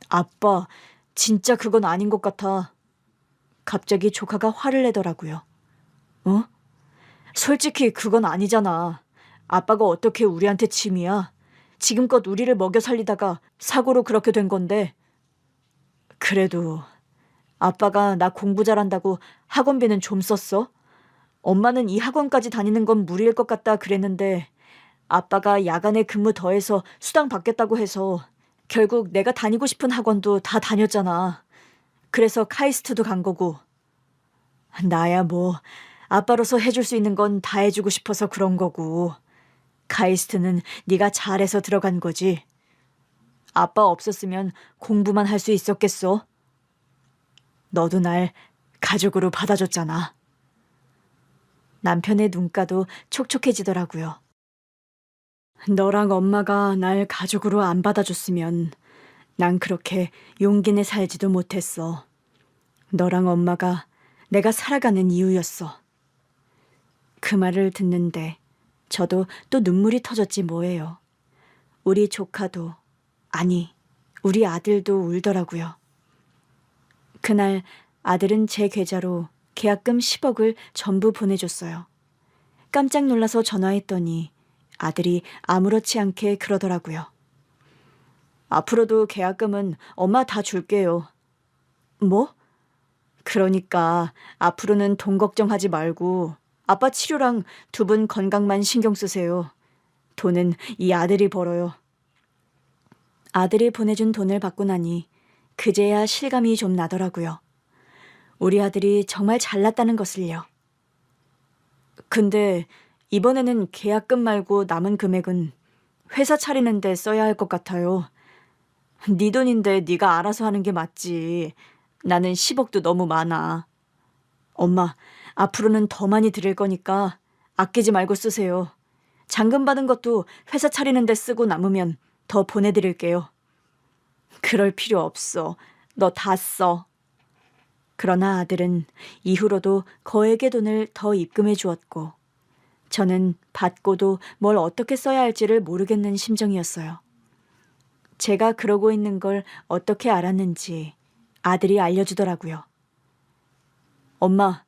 A: 아빠, 진짜 그건 아닌 것 같아. 갑자기 조카가 화를 내더라고요. 어? 솔직히 그건 아니잖아. 아빠가 어떻게 우리한테 짐이야? 지금껏 우리를 먹여 살리다가 사고로 그렇게 된 건데. 그래도 아빠가 나 공부 잘한다고 학원비는 좀 썼어? 엄마는 이 학원까지 다니는 건 무리일 것 같다 그랬는데 아빠가 야간에 근무 더해서 수당 받겠다고 해서 결국 내가 다니고 싶은 학원도 다 다녔잖아. 그래서 카이스트도 간 거고. 나야 뭐 아빠로서 해줄 수 있는 건 다 해주고 싶어서 그런 거고. 카이스트는 네가 잘해서 들어간 거지. 아빠 없었으면 공부만 할 수 있었겠어? 너도 날 가족으로 받아줬잖아. 남편의 눈가도 촉촉해지더라고요. 너랑 엄마가 날 가족으로 안 받아줬으면 난 그렇게 용기 내 살지도 못했어. 너랑 엄마가 내가 살아가는 이유였어. 그 말을 듣는데 저도 또 눈물이 터졌지 뭐예요. 우리 조카도, 아니, 우리 아들도 울더라고요. 그날 아들은 제 계좌로 계약금 10억을 전부 보내줬어요. 깜짝 놀라서 전화했더니 아들이 아무렇지 않게 그러더라고요. 앞으로도 계약금은 엄마 다 줄게요. 뭐? 그러니까 앞으로는 돈 걱정하지 말고 아빠 치료랑 2분 건강만 신경 쓰세요. 돈은 이 아들이 벌어요. 아들이 보내준 돈을 받고 나니 그제야 실감이 좀 나더라고요. 우리 아들이 정말 잘났다는 것을요. 근데 이번에는 계약금 말고 남은 금액은 회사 차리는 데 써야 할 것 같아요. 네 돈인데 네가 알아서 하는 게 맞지. 나는 10억도 너무 많아. 엄마, 앞으로는 더 많이 드릴 거니까 아끼지 말고 쓰세요. 잔금 받은 것도 회사 차리는 데 쓰고 남으면 더 보내드릴게요. 그럴 필요 없어. 너 다 써. 그러나 아들은 이후로도 거액의 돈을 더 입금해 주었고 저는 받고도 뭘 어떻게 써야 할지를 모르겠는 심정이었어요. 제가 그러고 있는 걸 어떻게 알았는지 아들이 알려주더라고요. 엄마,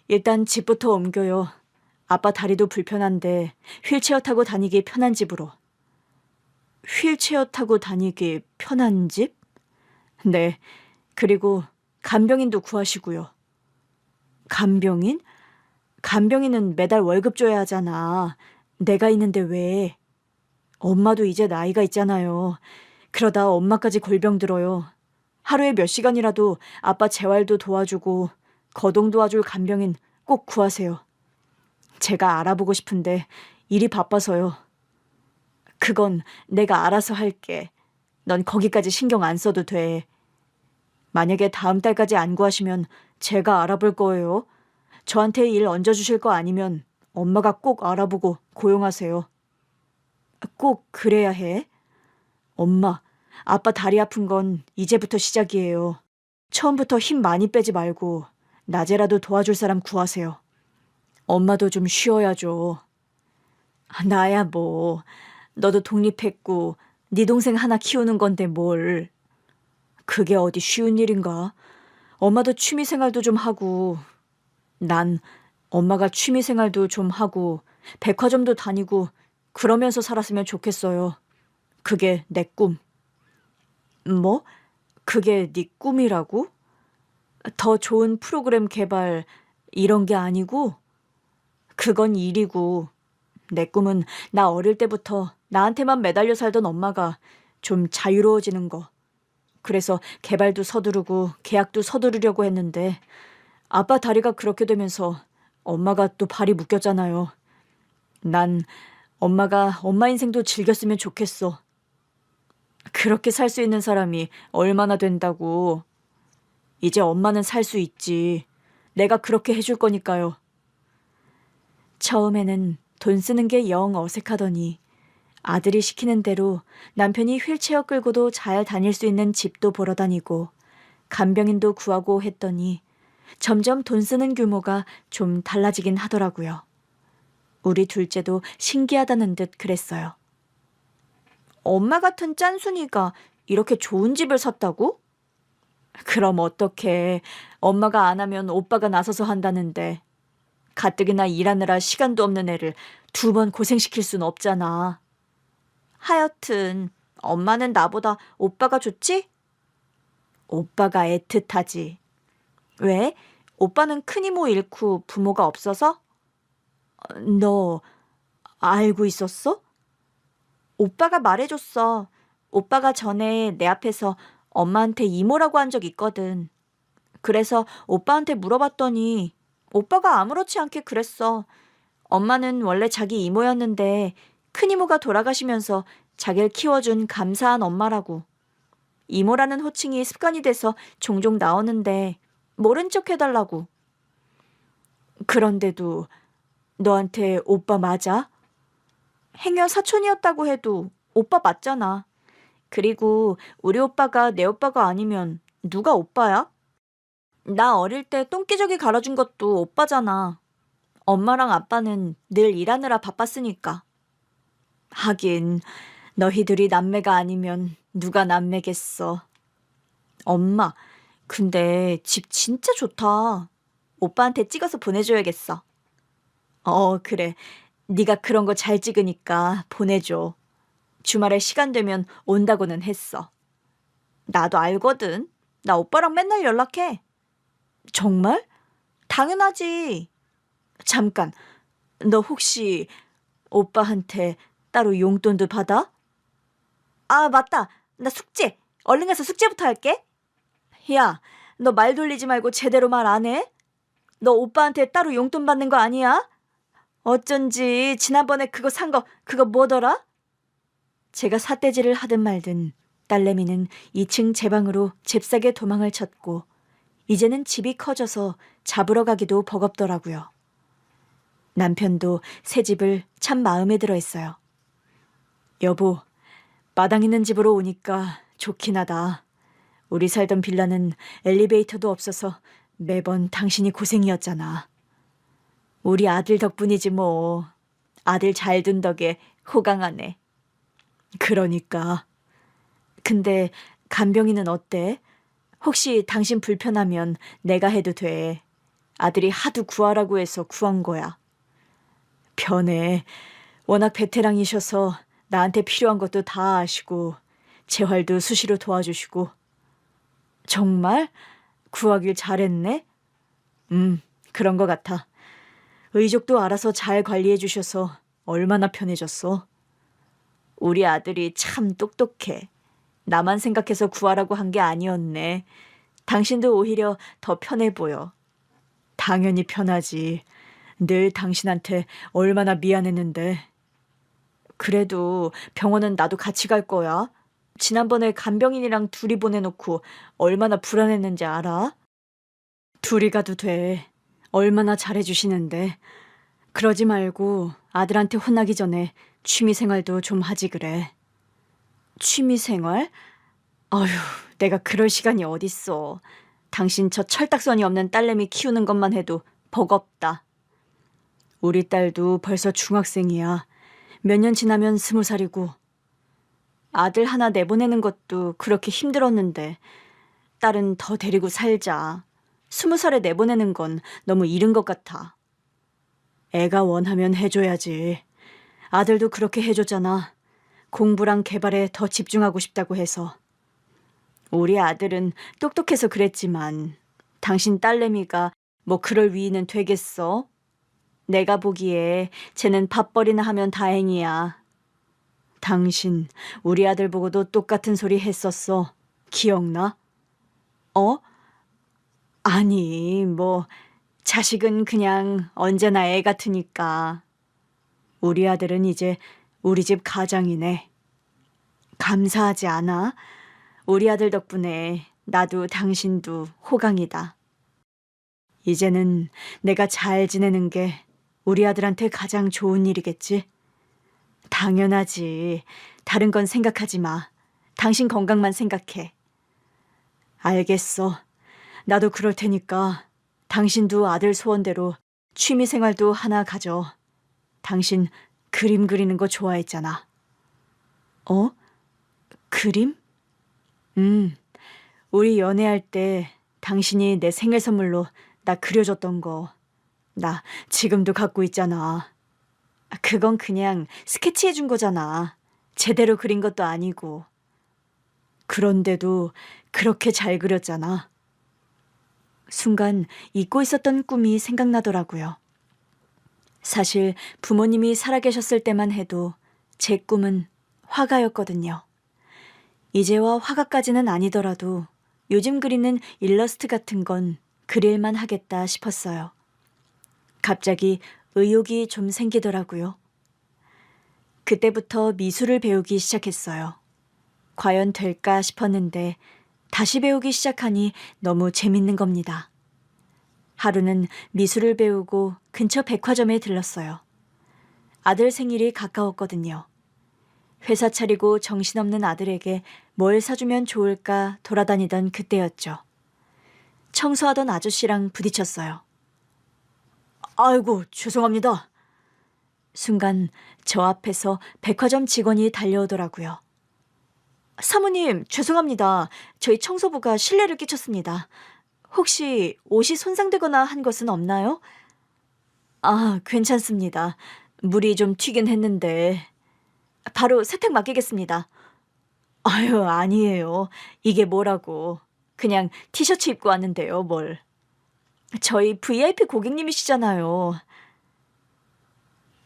A: 일단 집부터 옮겨요. 아빠 다리도 불편한데 휠체어 타고 다니기 편한 집으로. 휠체어 타고 다니기 편한 집? 네, 그리고 간병인도 구하시고요. 간병인? 간병인은 매달 월급 줘야 하잖아. 내가 있는데 왜? 엄마도 이제 나이가 있잖아요. 그러다 엄마까지 골병 들어요. 하루에 몇 시간이라도 아빠 재활도 도와주고 거동 도와줄 간병인 꼭 구하세요. 제가 알아보고 싶은데 일이 바빠서요. 그건 내가 알아서 할게. 넌 거기까지 신경 안 써도 돼. 만약에 다음 달까지 안 구하시면 제가 알아볼 거예요. 저한테 일 얹어주실 거 아니면 엄마가 꼭 알아보고 고용하세요. 꼭 그래야 해? 엄마, 아빠 다리 아픈 건 이제부터 시작이에요. 처음부터 힘 많이 빼지 말고 낮에라도 도와줄 사람 구하세요. 엄마도 좀 쉬어야죠. 나야 뭐. 너도 독립했고 네 동생 하나 키우는 건데 뭘. 그게 어디 쉬운 일인가? 엄마도 취미생활도 좀 하고 난 엄마가 취미생활도 좀 하고 백화점도 다니고 그러면서 살았으면 좋겠어요. 그게 내 꿈. 뭐? 그게 네 꿈이라고? 더 좋은 프로그램 개발 이런 게 아니고? 그건 일이고 내 꿈은 나 어릴 때부터 나한테만 매달려 살던 엄마가 좀 자유로워지는 거. 그래서 개발도 서두르고 계약도 서두르려고 했는데 아빠 다리가 그렇게 되면서 엄마가 또 발이 묶였잖아요. 난 엄마가 엄마 인생도 즐겼으면 좋겠어. 그렇게 살 수 있는 사람이 얼마나 된다고. 이제 엄마는 살 수 있지. 내가 그렇게 해줄 거니까요. 처음에는 돈 쓰는 게 영 어색하더니 아들이 시키는 대로 남편이 휠체어 끌고도 잘 다닐 수 있는 집도 보러 다니고 간병인도 구하고 했더니 점점 돈 쓰는 규모가 좀 달라지긴 하더라고요. 우리 둘째도 신기하다는 듯 그랬어요. 엄마 같은 짠순이가 이렇게 좋은 집을 샀다고? 그럼 어떡해. 엄마가 안 하면 오빠가 나서서 한다는데. 가뜩이나 일하느라 시간도 없는 애를 2번 고생시킬 순 없잖아. 하여튼 엄마는 나보다 오빠가 좋지? 오빠가 애틋하지. 왜? 오빠는 큰 이모 잃고 부모가 없어서? 너 알고 있었어? 오빠가 말해줬어. 오빠가 전에 내 앞에서 엄마한테 이모라고 한 적 있거든. 그래서 오빠한테 물어봤더니 오빠가 아무렇지 않게 그랬어. 엄마는 원래 자기 이모였는데 큰 이모가 돌아가시면서 자기를 키워준 감사한 엄마라고. 이모라는 호칭이 습관이 돼서 종종 나오는데 모른 척 해달라고. 그런데도 너한테 오빠 맞아? 행여 사촌이었다고 해도 오빠 맞잖아. 그리고 우리 오빠가 내 오빠가 아니면 누가 오빠야? 나 어릴 때 똥기저귀 갈아준 것도 오빠잖아. 엄마랑 아빠는 늘 일하느라 바빴으니까. 하긴 너희들이 남매가 아니면 누가 남매겠어. 엄마, 근데 집 진짜 좋다. 오빠한테 찍어서 보내줘야겠어. 그래. 네가 그런 거 잘 찍으니까 보내줘. 주말에 시간 되면 온다고는 했어. 나도 알거든. 나 오빠랑 맨날 연락해. 정말? 당연하지. 잠깐, 너 혹시 오빠한테 따로 용돈도 받아? 아, 맞다. 나 숙제. 얼른 가서 숙제부터 할게. 야, 너 말 돌리지 말고 제대로 말 안 해? 너 오빠한테 따로 용돈 받는 거 아니야? 어쩐지 지난번에 그거 산 거 그거 뭐더라? 제가 삿대질을 하든 말든 딸내미는 2층 제 방으로 잽싸게 도망을 쳤고 이제는 집이 커져서 잡으러 가기도 버겁더라고요. 남편도 새 집을 참 마음에 들어 했어요. 여보, 마당 있는 집으로 오니까 좋긴 하다. 우리 살던 빌라는 엘리베이터도 없어서 매번 당신이 고생이었잖아. 우리 아들 덕분이지 뭐. 아들 잘 둔 덕에 호강하네. 그러니까. 근데 간병이는 어때? 혹시 당신 불편하면 내가 해도 돼. 아들이 하도 구하라고 해서 구한 거야. 편해. 워낙 베테랑이셔서 나한테 필요한 것도 다 아시고 재활도 수시로 도와주시고. 정말? 구하길 잘했네? 그런 것 같아. 의족도 알아서 잘 관리해 주셔서 얼마나 편해졌어. 우리 아들이 참 똑똑해. 나만 생각해서 구하라고 한 게 아니었네. 당신도 오히려 더 편해 보여. 당연히 편하지. 늘 당신한테 얼마나 미안했는데. 그래도 병원은 나도 같이 갈 거야. 지난번에 간병인이랑 둘이 보내놓고 얼마나 불안했는지 알아? 둘이 가도 돼. 얼마나 잘해주시는데. 그러지 말고 아들한테 혼나기 전에 취미생활도 좀 하지 그래. 취미생활? 어휴, 내가 그럴 시간이 어딨어. 당신 저 철딱서니 없는 딸내미 키우는 것만 해도 버겁다. 우리 딸도 벌써 중학생이야. 몇 년 지나면 20살이고. 아들 하나 내보내는 것도 그렇게 힘들었는데 딸은 더 데리고 살자. 20살에 내보내는 건 너무 이른 것 같아. 애가 원하면 해줘야지. 아들도 그렇게 해줬잖아. 공부랑 개발에 더 집중하고 싶다고 해서. 우리 아들은 똑똑해서 그랬지만 당신 딸내미가 뭐 그럴 위인은 되겠어? 내가 보기에 쟤는 밥벌이나 하면 다행이야. 당신 우리 아들 보고도 똑같은 소리 했었어. 기억나? 어? 아니, 뭐 자식은 그냥 언제나 애 같으니까. 우리 아들은 이제 우리 집 가장이네. 감사하지 않아? 우리 아들 덕분에 나도 당신도 호강이다. 이제는 내가 잘 지내는 게 우리 아들한테 가장 좋은 일이겠지? 당연하지. 다른 건 생각하지 마. 당신 건강만 생각해. 알겠어. 나도 그럴 테니까 당신도 아들 소원대로 취미 생활도 하나 가져. 당신 그림 그리는 거 좋아했잖아. 어? 그림? 우리 연애할 때 당신이 내 생일 선물로 나 그려줬던 거. 나 지금도 갖고 있잖아. 그건 그냥 스케치해준 거잖아. 제대로 그린 것도 아니고. 그런데도 그렇게 잘 그렸잖아. 순간 잊고 있었던 꿈이 생각나더라고요. 사실 부모님이 살아계셨을 때만 해도 제 꿈은 화가였거든요. 이제와 화가까지는 아니더라도 요즘 그리는 일러스트 같은 건 그릴만 하겠다 싶었어요. 갑자기 의욕이 좀 생기더라고요. 그때부터 미술을 배우기 시작했어요. 과연 될까 싶었는데 다시 배우기 시작하니 너무 재밌는 겁니다. 하루는 미술을 배우고 근처 백화점에 들렀어요. 아들 생일이 가까웠거든요. 회사 차리고 정신없는 아들에게 뭘 사주면 좋을까 돌아다니던 그때였죠. 청소하던 아저씨랑 부딪혔어요. 아이고, 죄송합니다. 순간 저 앞에서 백화점 직원이 달려오더라고요. 사모님, 죄송합니다. 저희 청소부가 실례를 끼쳤습니다. 혹시 옷이 손상되거나 한 것은 없나요? 아, 괜찮습니다. 물이 좀 튀긴 했는데. 바로 세탁 맡기겠습니다. 아유, 아니에요. 이게 뭐라고. 그냥 티셔츠 입고 왔는데요, 뭘. 저희 VIP 고객님이시잖아요.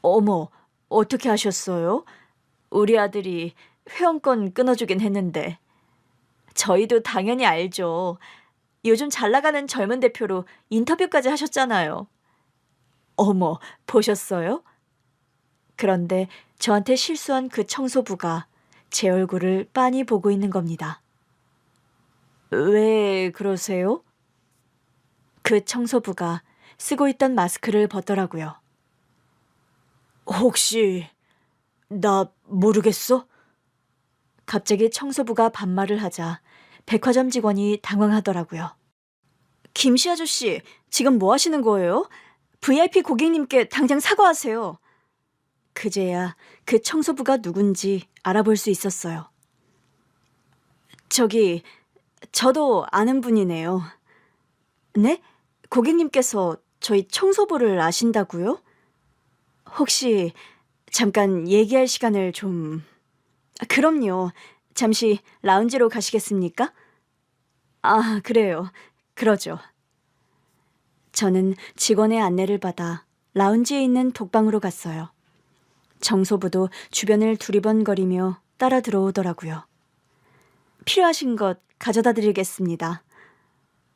A: 어머, 어떻게 하셨어요? 우리 아들이 회원권 끊어주긴 했는데. 저희도 당연히 알죠. 요즘 잘 나가는 젊은 대표로 인터뷰까지 하셨잖아요. 어머, 보셨어요? 그런데 저한테 실수한 그 청소부가 제 얼굴을 빤히 보고 있는 겁니다. 왜 그러세요? 그 청소부가 쓰고 있던 마스크를 벗더라고요. 혹시 나 모르겠어? 갑자기 청소부가 반말을 하자 백화점 직원이 당황하더라고요. 김씨 아저씨, 지금 뭐 하시는 거예요? VIP 고객님께 당장 사과하세요. 그제야 그 청소부가 누군지 알아볼 수 있었어요. 저도 아는 분이네요. 네? 고객님께서 저희 청소부를 아신다고요? 혹시 잠깐 얘기할 시간을 좀... 그럼요. 잠시 라운지로 가시겠습니까? 아, 그래요. 그러죠. 저는 직원의 안내를 받아 라운지에 있는 독방으로 갔어요. 청소부도 주변을 두리번거리며 따라 들어오더라고요. 필요하신 것 가져다 드리겠습니다.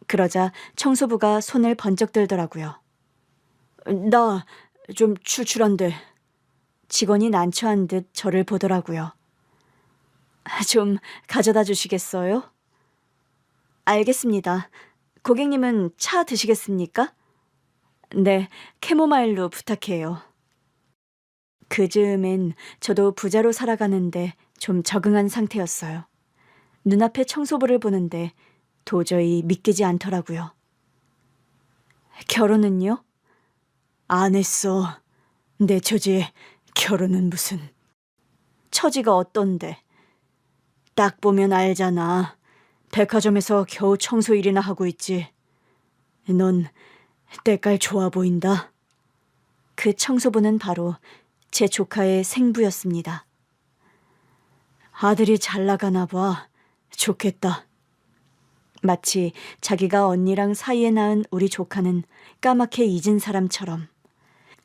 A: 그러자 청소부가 손을 번쩍 들더라고요. 나 좀 출출한데. 직원이 난처한 듯 저를 보더라고요. 좀 가져다 주시겠어요? 알겠습니다. 고객님은 차 드시겠습니까? 네, 캐모마일로 부탁해요. 그 즈음엔 저도 부자로 살아가는데 좀 적응한 상태였어요. 눈앞에 청소부를 보는데 도저히 믿기지 않더라고요. 결혼은요? 안 했어. 내 처지에 결혼은 무슨. 처지가 어떤데? 딱 보면 알잖아. 백화점에서 겨우 청소 일이나 하고 있지. 넌 때깔 좋아 보인다. 그 청소부는 바로 제 조카의 생부였습니다. 아들이 잘 나가나 봐. 좋겠다. 마치 자기가 언니랑 사이에 낳은 우리 조카는 까맣게 잊은 사람처럼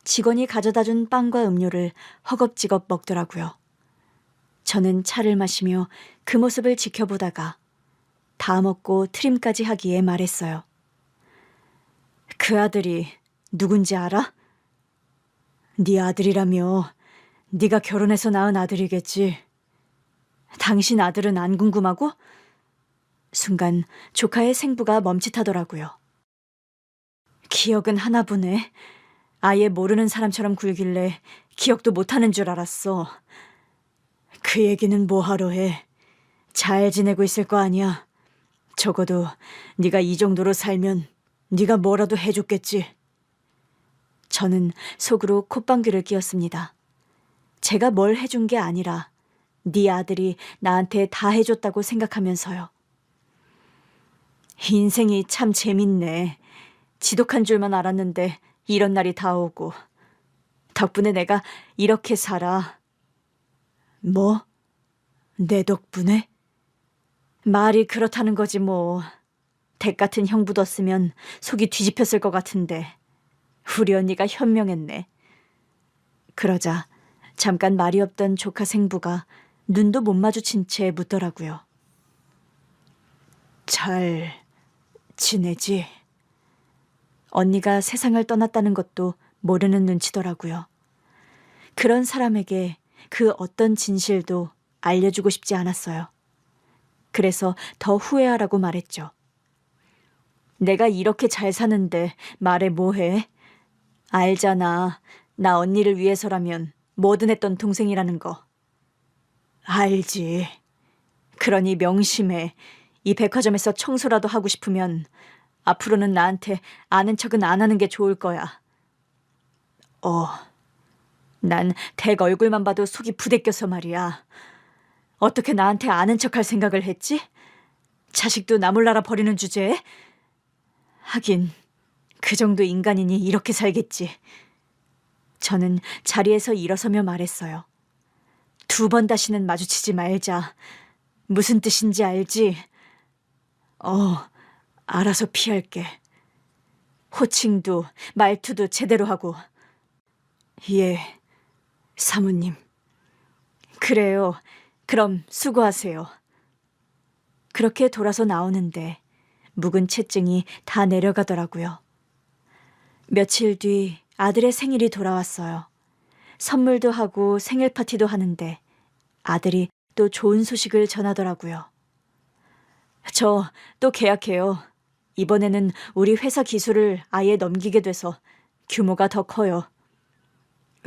A: 직원이 가져다준 빵과 음료를 허겁지겁 먹더라고요. 저는 차를 마시며 그 모습을 지켜보다가 다 먹고 트림까지 하기에 말했어요. 그 아들이 누군지 알아? 네 아들이라며. 네가 결혼해서 낳은 아들이겠지. 당신 아들은 안 궁금하고? 순간 조카의 생부가 멈칫하더라고요. 기억은 하나 보네. 아예 모르는 사람처럼 굴길래 기억도 못하는 줄 알았어. 그 얘기는 뭐하러 해. 잘 지내고 있을 거 아니야. 적어도 네가 이 정도로 살면 네가 뭐라도 해줬겠지. 저는 속으로 콧방귀를 뀌었습니다. 제가 뭘 해준 게 아니라 네 아들이 나한테 다 해줬다고 생각하면서요. 인생이 참 재밌네. 지독한 줄만 알았는데 이런 날이 다 오고. 덕분에 내가 이렇게 살아. 뭐? 내 덕분에? 말이 그렇다는 거지 뭐. 댁 같은 형 묻었으면 속이 뒤집혔을 것 같은데 우리 언니가 현명했네. 그러자 잠깐 말이 없던 조카 생부가 눈도 못 마주친 채 묻더라고요. 잘 지내지? 언니가 세상을 떠났다는 것도 모르는 눈치더라고요. 그런 사람에게 그 어떤 진실도 알려주고 싶지 않았어요. 그래서 더 후회하라고 말했죠. 내가 이렇게 잘 사는데 말해 뭐해? 알잖아. 나 언니를 위해서라면 뭐든 했던 동생이라는 거. 알지. 그러니 명심해. 이 백화점에서 청소라도 하고 싶으면 앞으로는 나한테 아는 척은 안 하는 게 좋을 거야. 난 댁 얼굴만 봐도 속이 부대껴서 말이야. 어떻게 나한테 아는 척할 생각을 했지? 자식도 나 몰라라 버리는 주제에? 하긴 그 정도 인간이니 이렇게 살겠지. 저는 자리에서 일어서며 말했어요. 2번 다시는 마주치지 말자. 무슨 뜻인지 알지? 알아서 피할게. 호칭도 말투도 제대로 하고. 예, 사모님. 그래요. 그럼 수고하세요. 그렇게 돌아서 나오는데 묵은 채증이 다 내려가더라고요. 며칠 뒤 아들의 생일이 돌아왔어요. 선물도 하고 생일 파티도 하는데 아들이 또 좋은 소식을 전하더라고요. 저 또 계약해요. 이번에는 우리 회사 기술을 아예 넘기게 돼서 규모가 더 커요.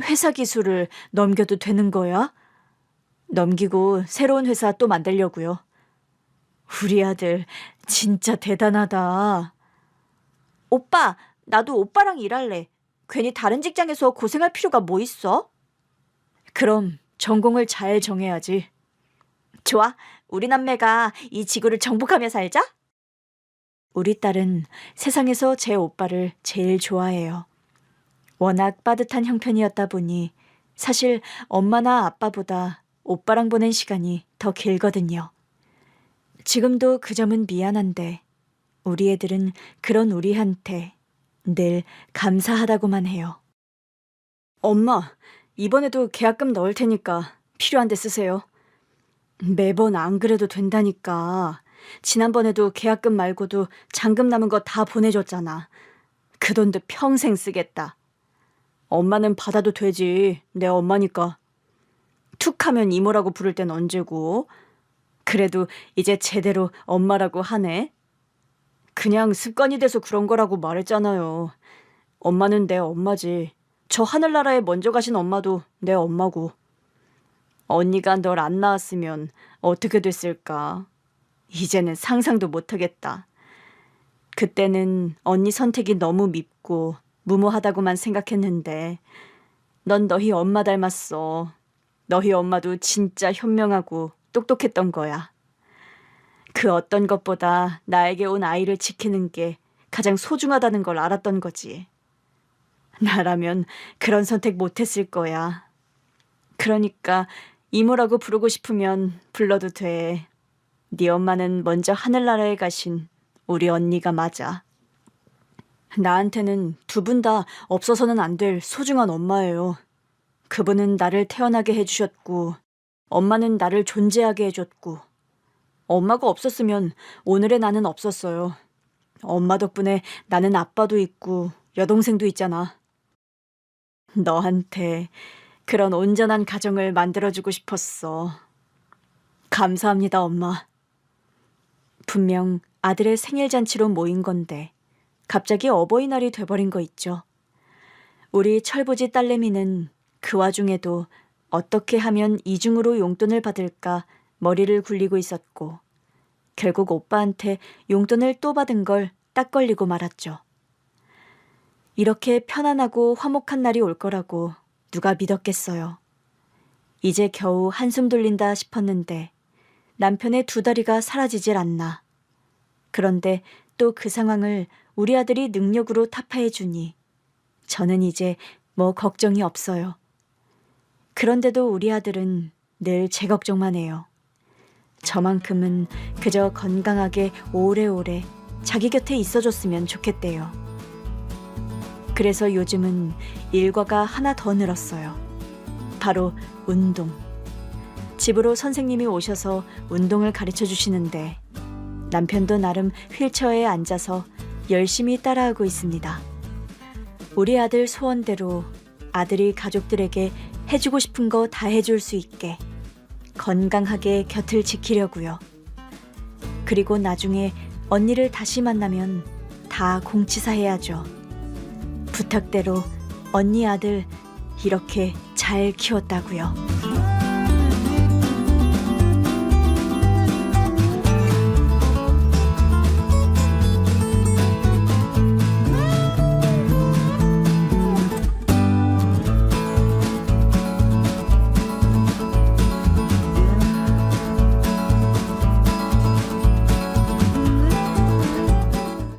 A: 회사 기술을 넘겨도 되는 거야? 넘기고 새로운 회사 또 만들려고요. 우리 아들 진짜 대단하다. 오빠, 나도 오빠랑 일할래. 괜히 다른 직장에서 고생할 필요가 뭐 있어? 그럼 전공을 잘 정해야지. 좋아, 우리 남매가 이 지구를 정복하며 살자. 우리 딸은 세상에서 제 오빠를 제일 좋아해요. 워낙 빠듯한 형편이었다 보니 사실 엄마나 아빠보다 오빠랑 보낸 시간이 더 길거든요. 지금도 그 점은 미안한데 우리 애들은 그런 우리한테 늘 감사하다고만 해요. 엄마, 이번에도 계약금 넣을 테니까 필요한 데 쓰세요. 매번 안 그래도 된다니까. 지난번에도 계약금 말고도 잔금 남은 거 다 보내줬잖아. 그 돈도 평생 쓰겠다. 엄마는 받아도 되지. 내 엄마니까. 툭 하면 이모라고 부를 땐 언제고. 그래도 이제 제대로 엄마라고 하네. 그냥 습관이 돼서 그런 거라고 말했잖아요. 엄마는 내 엄마지. 저 하늘나라에 먼저 가신 엄마도 내 엄마고. 언니가 널 안 낳았으면 어떻게 됐을까? 이제는 상상도 못하겠다. 그때는 언니 선택이 너무 밉고 무모하다고만 생각했는데 넌 너희 엄마 닮았어. 너희 엄마도 진짜 현명하고 똑똑했던 거야. 그 어떤 것보다 나에게 온 아이를 지키는 게 가장 소중하다는 걸 알았던 거지. 나라면 그런 선택 못했을 거야. 그러니까 이모라고 부르고 싶으면 불러도 돼. 네 엄마는 먼저 하늘나라에 가신 우리 언니가 맞아. 나한테는 두 분 다 없어서는 안 될 소중한 엄마예요. 그분은 나를 태어나게 해주셨고 엄마는 나를 존재하게 해줬고 엄마가 없었으면 오늘의 나는 없었어요. 엄마 덕분에 나는 아빠도 있고 여동생도 있잖아. 너한테 그런 온전한 가정을 만들어주고 싶었어. 감사합니다, 엄마. 분명 아들의 생일 잔치로 모인 건데 갑자기 어버이날이 돼버린 거 있죠. 우리 철부지 딸내미는 그 와중에도 어떻게 하면 이중으로 용돈을 받을까 머리를 굴리고 있었고 결국 오빠한테 용돈을 또 받은 걸 딱 걸리고 말았죠. 이렇게 편안하고 화목한 날이 올 거라고 누가 믿었겠어요. 이제 겨우 한숨 돌린다 싶었는데 남편의 두 다리가 사라지질 않나. 그런데 또 그 상황을 우리 아들이 능력으로 타파해 주니 저는 이제 뭐 걱정이 없어요. 그런데도 우리 아들은 늘 제 걱정만 해요. 저만큼은 그저 건강하게 오래오래 자기 곁에 있어줬으면 좋겠대요. 그래서 요즘은 일과가 하나 더 늘었어요. 바로 운동. 집으로 선생님이 오셔서 운동을 가르쳐 주시는데 남편도 나름 휠체어에 앉아서 열심히 따라하고 있습니다. 우리 아들 소원대로 아들이 가족들에게 해주고 싶은 거 다 해줄 수 있게 건강하게 곁을 지키려고요. 그리고 나중에 언니를 다시 만나면 다 공치사해야죠. 부탁대로 언니 아들 이렇게 잘 키웠다고요.